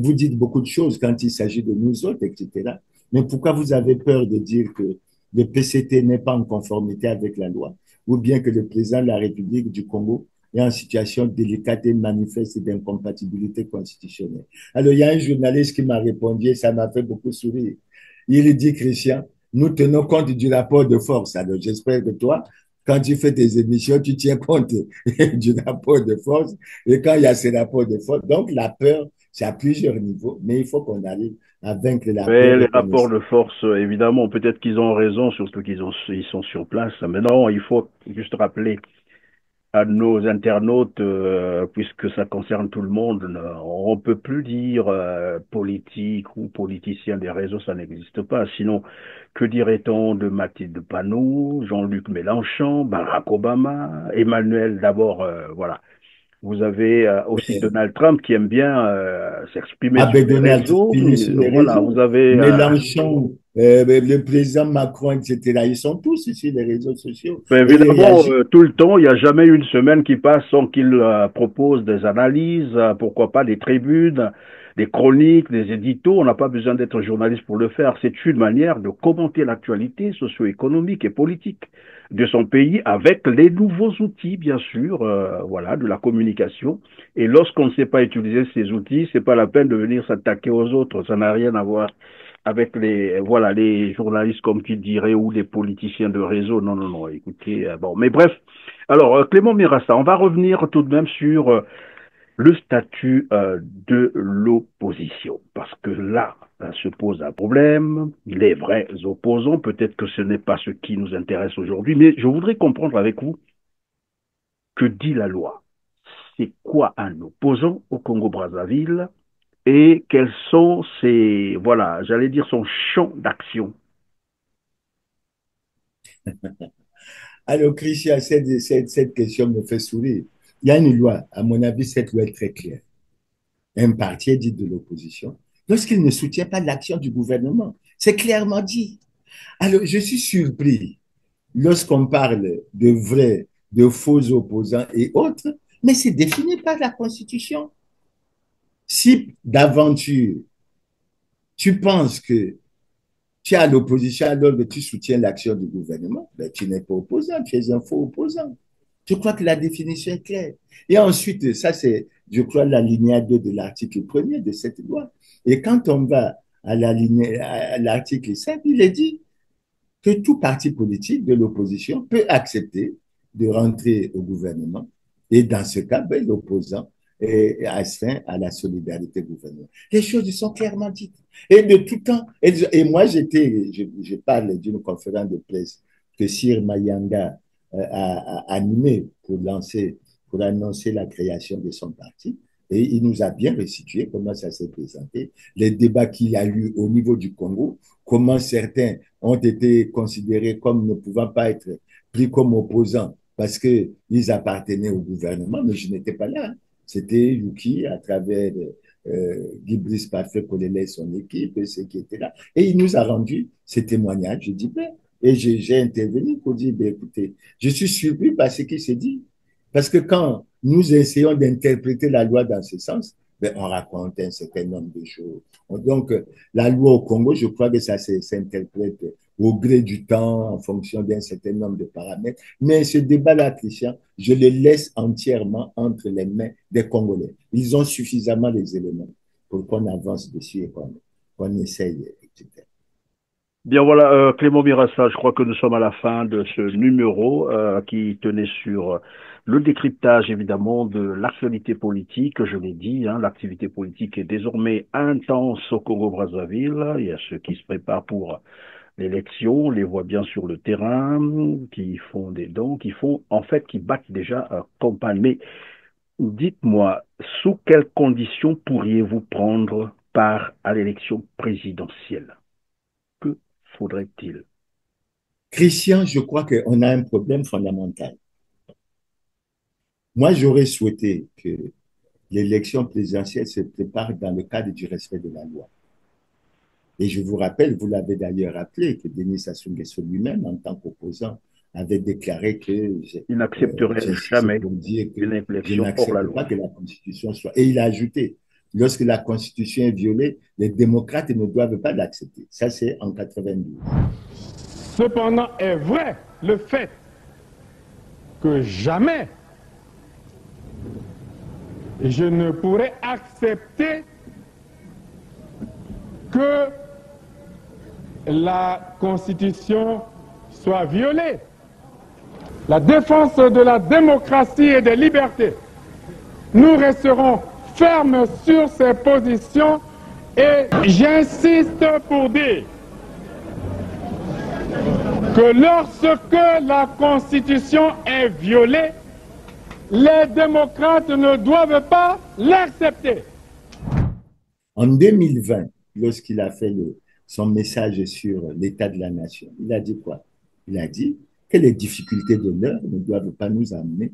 Vous dites beaucoup de choses quand il s'agit de nous autres, etc. Mais pourquoi vous avez peur de dire que le PCT n'est pas en conformité avec la loi ou bien que le président de la République du Congo est en situation délicate et manifeste d'incompatibilité constitutionnelle? Alors, il y a un journaliste qui m'a répondu et ça m'a fait beaucoup sourire. Il dit, Christian, nous tenons compte du rapport de force. Alors, j'espère que toi, quand tu fais tes émissions, tu tiens compte du rapport de force. Et quand il y a ce rapport de force, donc la peur, c'est à plusieurs niveaux, mais il faut qu'on arrive à vaincre la Mais peur les et qu'on rapports essaie. de force, évidemment, peut-être qu'ils ont raison, surtout ils sont sur place. Mais non, il faut juste rappeler à nos internautes, puisque ça concerne tout le monde, on ne peut plus dire politique ou politicien des réseaux, ça n'existe pas. Sinon, que dirait-on de Mathilde Panot, Jean-Luc Mélenchon, Barack Obama, Emmanuel d'abord, voilà. Vous avez aussi Donald Trump qui aime bien s'exprimer sur Avec les Donald réseaux. Trump sur les Voilà, vous réseaux, avez Mélenchon, le président Macron, etc. Ils sont tous sur les réseaux sociaux ben, et ils évidemment, réagissent. tout le temps, il n'y a jamais une semaine qui passe sans qu'il propose des analyses, pourquoi pas des tribunes, des chroniques, des éditos. On n'a pas besoin d'être journaliste pour le faire. C'est une manière de commenter l'actualité socio-économique et politique de son pays avec les nouveaux outils, bien sûr, voilà, de la communication. Et lorsqu'on ne sait pas utiliser ces outils, c'est pas la peine de venir s'attaquer aux autres. Ça n'a rien à voir avec les journalistes comme qui diraient ou les politiciens de réseau. Non, non, non. Écoutez, bon, mais bref. Alors, Clément Mirassa, on va revenir tout de même sur le statut de l'opposition, parce que là, se pose un problème. Les vrais opposants, peut-être que ce n'est pas ce qui nous intéresse aujourd'hui, mais je voudrais comprendre avec vous que dit la loi. C'est quoi un opposant au Congo-Brazzaville et quels sont ses, voilà, j'allais dire son champ d'action. Alors, Christian, cette question me fait sourire. Il y a une loi, à mon avis, cette loi est très claire. Un parti est dit de l'opposition lorsqu'il ne soutient pas l'action du gouvernement. C'est clairement dit. Alors, je suis surpris lorsqu'on parle de vrais, de faux opposants et autres, mais c'est défini par la Constitution. Si d'aventure, tu penses que tu es à l'opposition alors que tu soutiens l'action du gouvernement, ben, tu n'es pas opposant, tu es un faux opposant. Je crois que la définition est claire. Et ensuite, ça c'est, je crois, la lignée 2 de l'article 1er de cette loi. Et quand on va à l'article 5, il est dit que tout parti politique de l'opposition peut accepter de rentrer au gouvernement. Et dans ce cas, ben, l'opposant est astreint à la solidarité gouvernementale. Les choses sont clairement dites. Et de tout temps, moi je parle d'une conférence de presse que Sir Mayanga a animée pour annoncer la création de son parti. Et il nous a bien restitué comment ça s'est présenté, les débats qu'il y a eu au niveau du Congo, comment certains ont été considérés comme ne pouvant pas être pris comme opposants parce qu'ils appartenaient au gouvernement, mais je n'étais pas là. C'était Yuki à travers Guy Brice Parfait Collet et son équipe, et ceux qui étaient là. Et il nous a rendu ces témoignages. Je dis, ben, et j'ai intervenu pour dire, ben, écoutez, je suis surpris par ce qui s'est dit. Parce que quand nous essayons d'interpréter la loi dans ce sens, ben, on raconte un certain nombre de choses. Donc, la loi au Congo, je crois que ça s'interprète au gré du temps, en fonction d'un certain nombre de paramètres. Mais ce débat-là, Christian, je le laisse entièrement entre les mains des Congolais. Ils ont suffisamment les éléments pour qu'on avance dessus et qu'on essaye, etc. Bien voilà, Clément Mirassa, je crois que nous sommes à la fin de ce numéro qui tenait sur le décryptage évidemment de l'actualité politique. Je l'ai dit, hein, l'activité politique est désormais intense au Congo-Brazzaville. Il y a ceux qui se préparent pour l'élection, on les voit bien sur le terrain, qui font des dons, qui battent déjà campagne. Mais dites-moi, sous quelles conditions pourriez-vous prendre part à l'élection présidentielle? Que faudrait-il? Christian, je crois qu'on a un problème fondamental. Moi, j'aurais souhaité que l'élection présidentielle se prépare dans le cadre du respect de la loi. Et je vous rappelle, vous l'avez d'ailleurs rappelé, que Denis Sassou Nguesso lui-même, en tant qu'opposant, avait déclaré que Il n'accepterait jamais pour dire que une je élection hors la n'accepte pas loi. que la Constitution soit. Et il a ajouté, lorsque la Constitution est violée, les démocrates ne doivent pas l'accepter. Ça, c'est en 92. Cependant, est vrai le fait que jamais je ne pourrais accepter que la Constitution soit violée. La défense de la démocratie et des libertés. Nous resterons fermes sur ces positions et j'insiste pour dire que lorsque la Constitution est violée, les démocrates ne doivent pas l'accepter. En 2020, lorsqu'il a fait son message sur l'état de la nation, il a dit quoi? Il a dit que les difficultés de l'heure ne doivent pas nous amener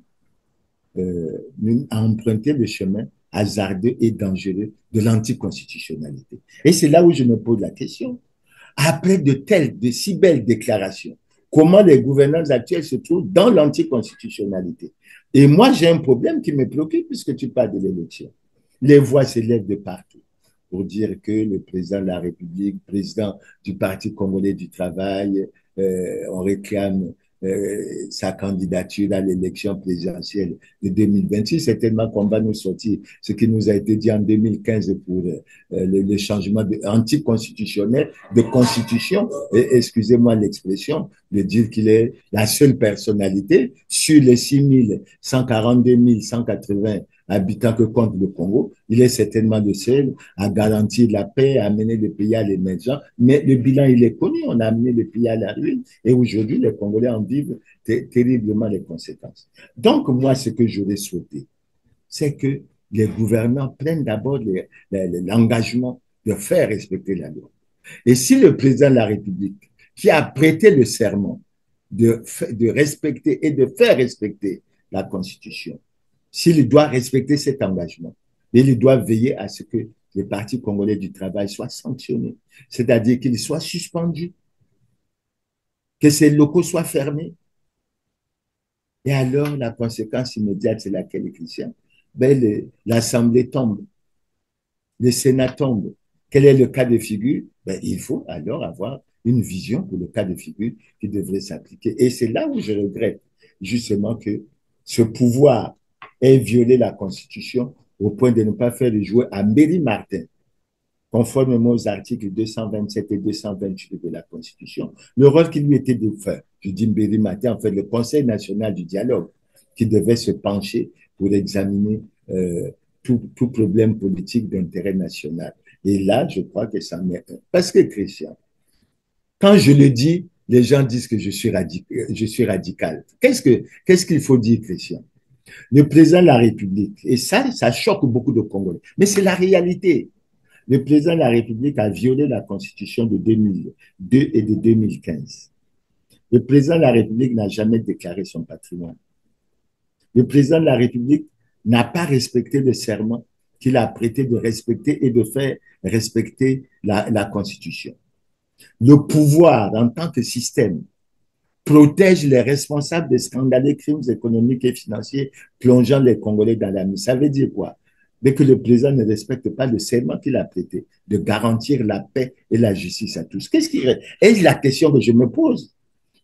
à emprunter le chemin hasardeux et dangereux de l'anticonstitutionnalité. Et c'est là où je me pose la question. Après de si belles déclarations, comment les gouvernants actuels se trouvent dans l'anticonstitutionnalité? Et moi, j'ai un problème qui me préoccupe puisque tu parles de l'élection. Les voix s'élèvent de partout pour dire que le président de la République, président du Parti congolais du travail, on réclame sa candidature à l'élection présidentielle de 2026. Certainement qu'on va nous sortir ce qui nous a été dit en 2015 pour le changement anticonstitutionnel de constitution, et excusez-moi l'expression, de dire qu'il est la seule personnalité sur les 6 142 180 habitants que compte le Congo. Il est certainement le seul à garantir la paix, à amener le pays à l'émergence. Mais le bilan, il est connu. On a amené le pays à la ruine. Et aujourd'hui, les Congolais en vivent terriblement les conséquences. Donc, moi, ce que j'aurais souhaité, c'est que les gouvernants prennent d'abord l'engagement de faire respecter la loi. Et si le président de la République, qui a prêté le serment de respecter et de faire respecter la Constitution, s'il doit respecter cet engagement, il doit veiller à ce que les partis congolais du travail soient sanctionnés, c'est-à-dire qu'ils soient suspendus, que ces locaux soient fermés. Et alors, la conséquence immédiate, c'est laquelle, Christian? Ben, l'Assemblée tombe, le Sénat tombe. Quel est le cas de figure? Ben, il faut alors avoir une vision pour le cas de figure qui devrait s'appliquer. Et c'est là où je regrette justement que ce pouvoir ait violé la Constitution au point de ne pas faire le jouer à Mbéry Martin, conformément aux articles 227 et 228 de la Constitution, le rôle qui lui était de faire. Je dis Mbéry Martin, en fait, le Conseil national du dialogue, qui devait se pencher pour examiner tout problème politique d'intérêt national. Et là, je crois que ça m'est... Parce que, Christian, quand je le dis, les gens disent que je suis radical. Qu'est-ce qu'il faut dire, Christian? Le président de la République, et ça choque beaucoup de Congolais, mais c'est la réalité. Le président de la République a violé la Constitution de 2002 et de 2015. Le président de la République n'a jamais déclaré son patrimoine. Le président de la République n'a pas respecté le serment qu'il a prêté de respecter et de faire respecter la Constitution. Le pouvoir, en tant que système, protège les responsables des scandaleux crimes économiques et financiers plongeant les Congolais dans la misère. Ça veut dire quoi? Dès que le président ne respecte pas le serment qu'il a prêté de garantir la paix et la justice à tous. Qu'est-ce qui est la question que je me pose?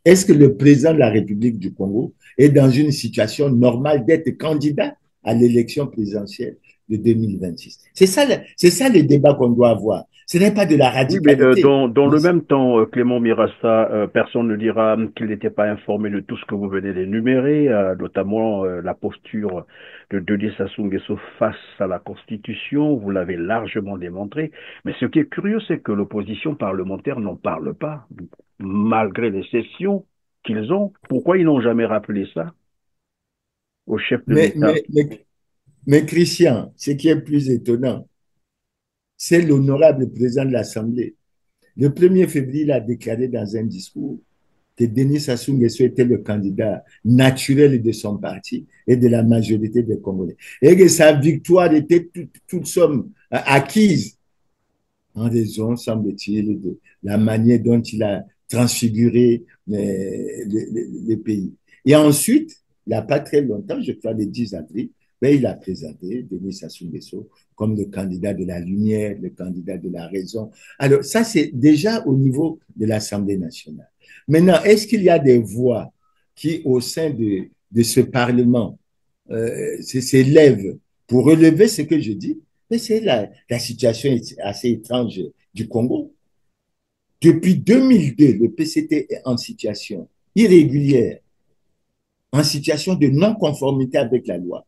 Est-ce que le président de la République du Congo est dans une situation normale d'être candidat à l'élection présidentielle de 2026? C'est ça le débat qu'on doit avoir. Ce n'est pas de la radicalité. Oui, mais dans le même temps, Clément Mirassa, personne ne dira qu'il n'était pas informé de tout ce que vous venez d'énumérer, notamment la posture de Denis Sassou Nguesso face à la Constitution. Vous l'avez largement démontré. Mais ce qui est curieux, c'est que l'opposition parlementaire n'en parle pas, malgré les sessions qu'ils ont. Pourquoi ils n'ont jamais rappelé ça au chef de l'État? Mais Christian, ce qui est plus étonnant, c'est l'honorable président de l'Assemblée. Le 1er février, il a déclaré dans un discours que Denis Sassou Nguesso était le candidat naturel de son parti et de la majorité des Congolais. Et que sa victoire était toute somme acquise en raison, semble-t-il, de la manière dont il a transfiguré le pays. Et ensuite, il n'y a pas très longtemps, je crois le 10 avril, ben, il a présenté Denis Sassou Nguesso comme le candidat de la lumière, le candidat de la raison. Alors, ça, c'est déjà au niveau de l'Assemblée nationale. Maintenant, est-ce qu'il y a des voix qui, au sein de ce Parlement, s'élèvent pour relever ce que je dis? Mais c'est la situation assez étrange du Congo. Depuis 2002, le PCT est en situation irrégulière, en situation de non-conformité avec la loi.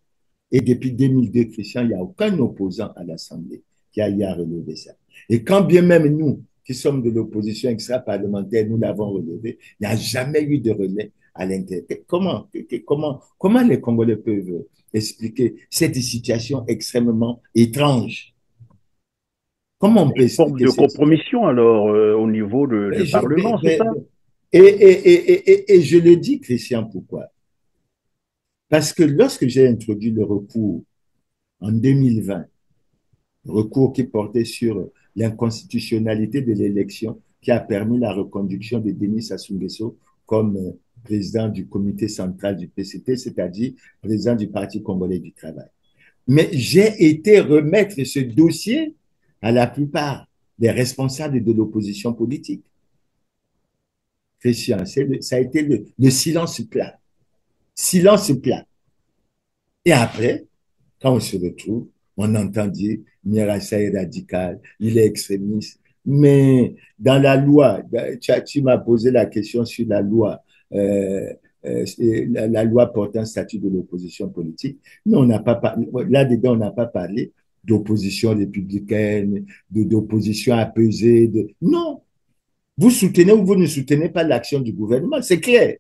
Et depuis 2002, Christian, il n'y a aucun opposant à l'Assemblée qui a eu à relever ça. Et quand bien même nous, qui sommes de l'opposition extra-parlementaire, nous l'avons relevé, il n'y a jamais eu de relais à l'intérieur. Comment les Congolais peuvent expliquer cette situation extrêmement étrange? Comment on peut Forme expliquer de cette compromission alors au niveau du Parlement, c'est ça? Et je le dis, Christian, pourquoi? Parce que lorsque j'ai introduit le recours en 2020, recours qui portait sur l'inconstitutionnalité de l'élection qui a permis la reconduction de Denis Sassou Nguesso comme président du comité central du PCT, c'est-à-dire président du Parti congolais du travail. Mais j'ai été remettre ce dossier à la plupart des responsables de l'opposition politique. Christian, ça a été le silence plat. Silence plat. Et après, quand on se retrouve, on entend dire Mirassa est radical, il est extrémiste. Mais dans la loi, tu m'as posé la question sur la loi, la loi portant statut de l'opposition politique. Mais on n'a pas parlé, là-dedans, on n'a pas parlé d'opposition républicaine, d'opposition apaisée. Non, vous soutenez ou vous ne soutenez pas l'action du gouvernement, c'est clair.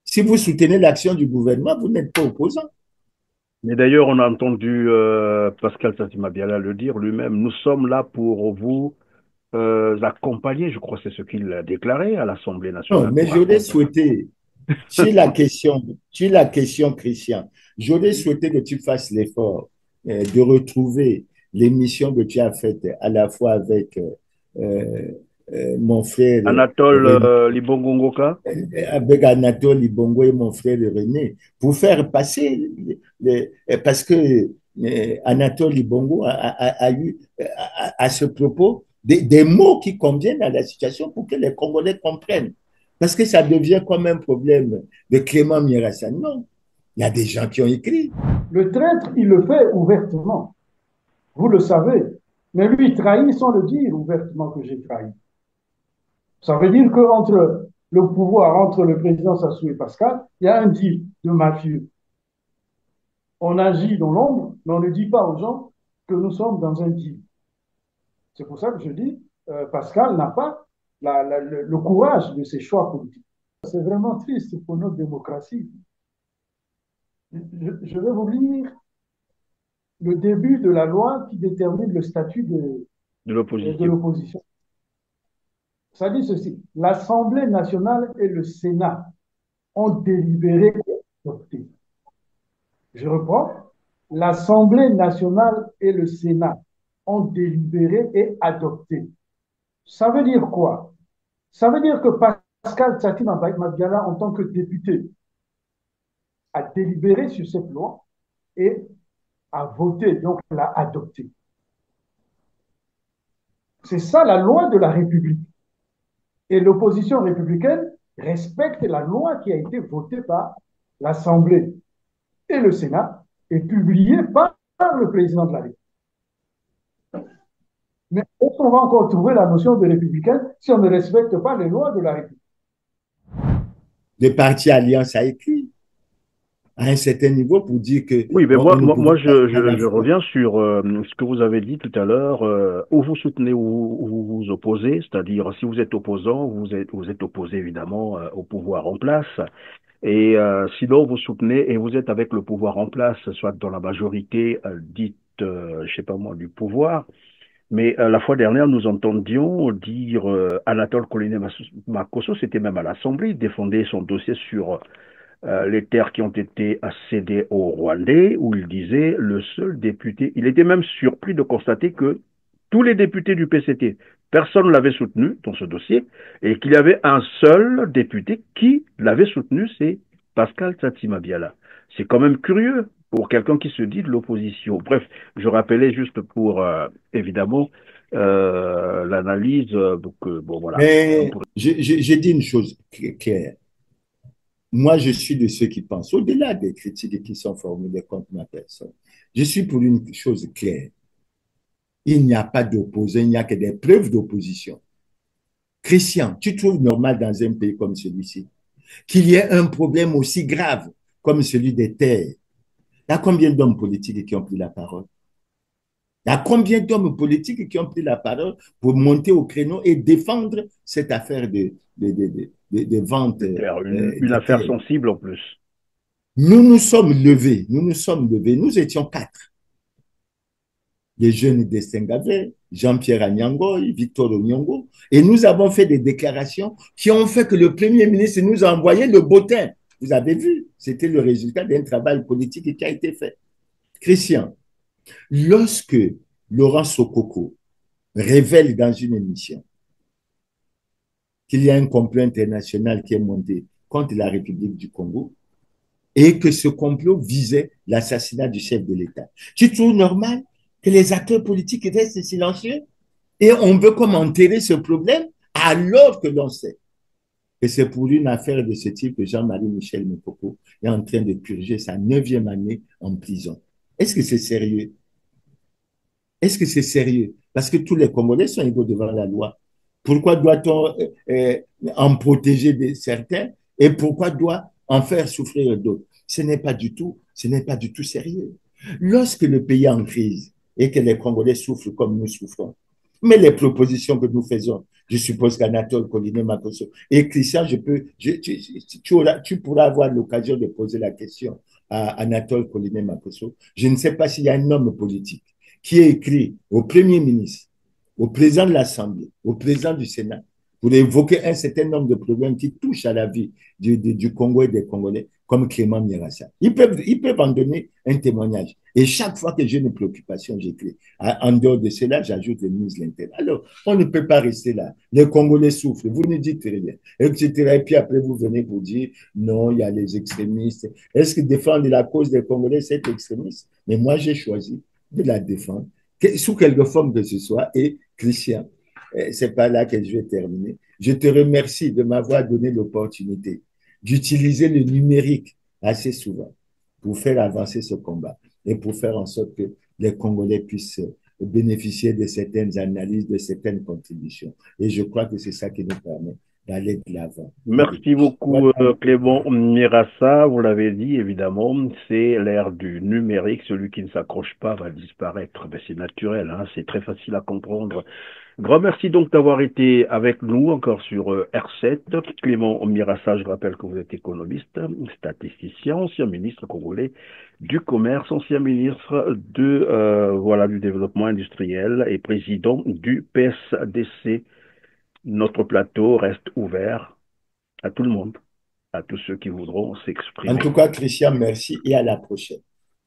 Si vous soutenez l'action du gouvernement, vous n'êtes pas opposant. Mais d'ailleurs, on a entendu Pascal Sassima-Biala le dire lui-même, nous sommes là pour vous accompagner, je crois que c'est ce qu'il a déclaré à l'Assemblée Non, nationale. mais j'aurais souhaité, sur la question, Christian, j'aurais souhaité que tu fasses l'effort de retrouver l'émission que tu as faite à la fois avec mon frère Anatole René, Libongongoka. avec Anatole Libongo et mon frère René, pour faire passer, parce que Anatole Libongo a eu à ce propos des mots qui conviennent à la situation pour que les Congolais comprennent. Parce que ça devient comme un problème de Clément Mirassa. Non, il y a des gens qui ont écrit. Le traître, il le fait ouvertement. Vous le savez. Mais lui, il trahit sans le dire ouvertement que j'ai trahi. Ça veut dire qu'entre le pouvoir, entre le président Sassou et Pascal, il y a un deal de mafieux. On agit dans l'ombre, mais on ne dit pas aux gens que nous sommes dans un deal. C'est pour ça que je dis, Pascal n'a pas le courage de ses choix politiques. C'est vraiment triste pour notre démocratie. Je vais vous lire le début de la loi qui détermine le statut de l'opposition. Ça dit ceci: l'Assemblée nationale et le Sénat ont délibéré et adopté. Je reprends. L'Assemblée nationale et le Sénat ont délibéré et adopté. Ça veut dire quoi? Ça veut dire que Pascal Sassima-Biala, en tant que député, a délibéré sur cette loi et a voté, donc l'a adopté. C'est ça la loi de la République. Et l'opposition républicaine respecte la loi qui a été votée par l'Assemblée et le Sénat et publiée par le président de la République. Mais est-ce qu'on va encore trouver la notion de républicaine si on ne respecte pas les lois de la République? Le parti Alliance a écrit à un certain niveau pour dire que... Oui, mais moi je reviens sur ce que vous avez dit tout à l'heure, où vous soutenez ou vous vous opposez, c'est-à-dire si vous êtes opposant, vous êtes opposé évidemment au pouvoir en place, et sinon vous soutenez et vous êtes avec le pouvoir en place, soit dans la majorité dite, je sais pas moi, du pouvoir. Mais la fois dernière, nous entendions dire Anatole Makosso, c'était même à l'Assemblée, il défendait son dossier sur les terres qui ont été cédées aux Rwandais, où il disait le seul député, il était même surpris de constater que tous les députés du PCT, personne ne l'avait soutenu dans ce dossier, et qu'il y avait un seul député qui l'avait soutenu, c'est Pascal Sassima-Biala. C'est quand même curieux pour quelqu'un qui se dit de l'opposition. Bref, je rappelais juste pour, évidemment, l'analyse. Donc, bon, voilà. Mais j'ai dit une chose claire. Moi, je suis de ceux qui pensent, au-delà des critiques qui sont formulées contre ma personne, je suis pour une chose claire. Il n'y a pas d'opposant, il n'y a que des preuves d'opposition. Christian, tu trouves normal dans un pays comme celui-ci qu'il y ait un problème aussi grave comme celui des terres? Il y a combien d'hommes politiques qui ont pris la parole? Il y a combien d'hommes politiques qui ont pris la parole pour monter au créneau et défendre cette affaire de vente? Une affaire sensible en plus. Nous nous sommes levés, nous étions 4. Les jeunes de Sengavé, Jean-Pierre Anyangoy, Victor Onyongo, et nous avons fait des déclarations qui ont fait que le Premier ministre nous a envoyé le bottin. Vous avez vu, c'était le résultat d'un travail politique qui a été fait. Christian, lorsque Laurent Sokoko révèle dans une émission qu'il y a un complot international qui est monté contre la République du Congo et que ce complot visait l'assassinat du chef de l'État, tu trouves normal que les acteurs politiques restent silencieux et on veut comme enterrer ce problème alors que l'on sait que c'est pour une affaire de ce type que Jean-Marie Michel Mokoko est en train de purger sa 9e année en prison. Est-ce que c'est sérieux? Est-ce que c'est sérieux? Parce que tous les Congolais sont égaux devant la loi. Pourquoi doit-on en protéger certains et pourquoi doit en faire souffrir d'autres? Ce n'est pas du tout sérieux. Lorsque le pays est en crise et que les Congolais souffrent comme nous souffrons, mais les propositions que nous faisons, je suppose qu'Anatole Koliné-Makosso et Christian, tu pourras avoir l'occasion de poser la question à Anatole Koliné-Makosso. Je ne sais pas s'il y a un homme politique qui a écrit au Premier ministre, au président de l'Assemblée, au président du Sénat, pour évoquer un certain nombre de problèmes qui touchent à la vie du Congo et des Congolais, comme Clément Mirassa. Ils peuvent en donner un témoignage. Et chaque fois que j'ai une préoccupation, j'écris. En dehors de cela, j'ajoute les ministres de l'Intérieur. Alors, on ne peut pas rester là. Les Congolais souffrent. Vous ne dites rien, etc. Et puis après, vous venez vous dire, non, il y a les extrémistes. Est-ce que défendre la cause des Congolais, c'est extrémiste? Mais moi, j'ai choisi de la défendre, sous quelque forme que ce soit. Et Christian, c'est pas là que je vais terminer. Je te remercie de m'avoir donné l'opportunité d'utiliser le numérique assez souvent pour faire avancer ce combat et pour faire en sorte que les Congolais puissent bénéficier de certaines analyses, de certaines contributions. Et je crois que c'est ça qui nous permet d'aller de l'avant. Merci beaucoup, Clément Mirassa. Vous l'avez dit, évidemment, c'est l'ère du numérique. Celui qui ne s'accroche pas va disparaître. Ben, c'est naturel, hein, c'est très facile à comprendre. Grand merci donc d'avoir été avec nous encore sur R7. Clément Mirassa, je rappelle que vous êtes économiste, statisticien, ancien ministre congolais du commerce, ancien ministre du développement industriel et président du PSDC. Notre plateau reste ouvert à tout le monde, à tous ceux qui voudront s'exprimer. En tout cas, Christian, merci et à la prochaine.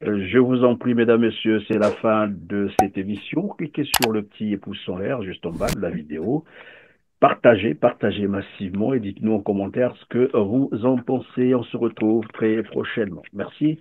Je vous en prie, mesdames, messieurs, c'est la fin de cette émission. Cliquez sur le petit pouce en l'air juste en bas de la vidéo. Partagez massivement et dites-nous en commentaire ce que vous en pensez. On se retrouve très prochainement. Merci.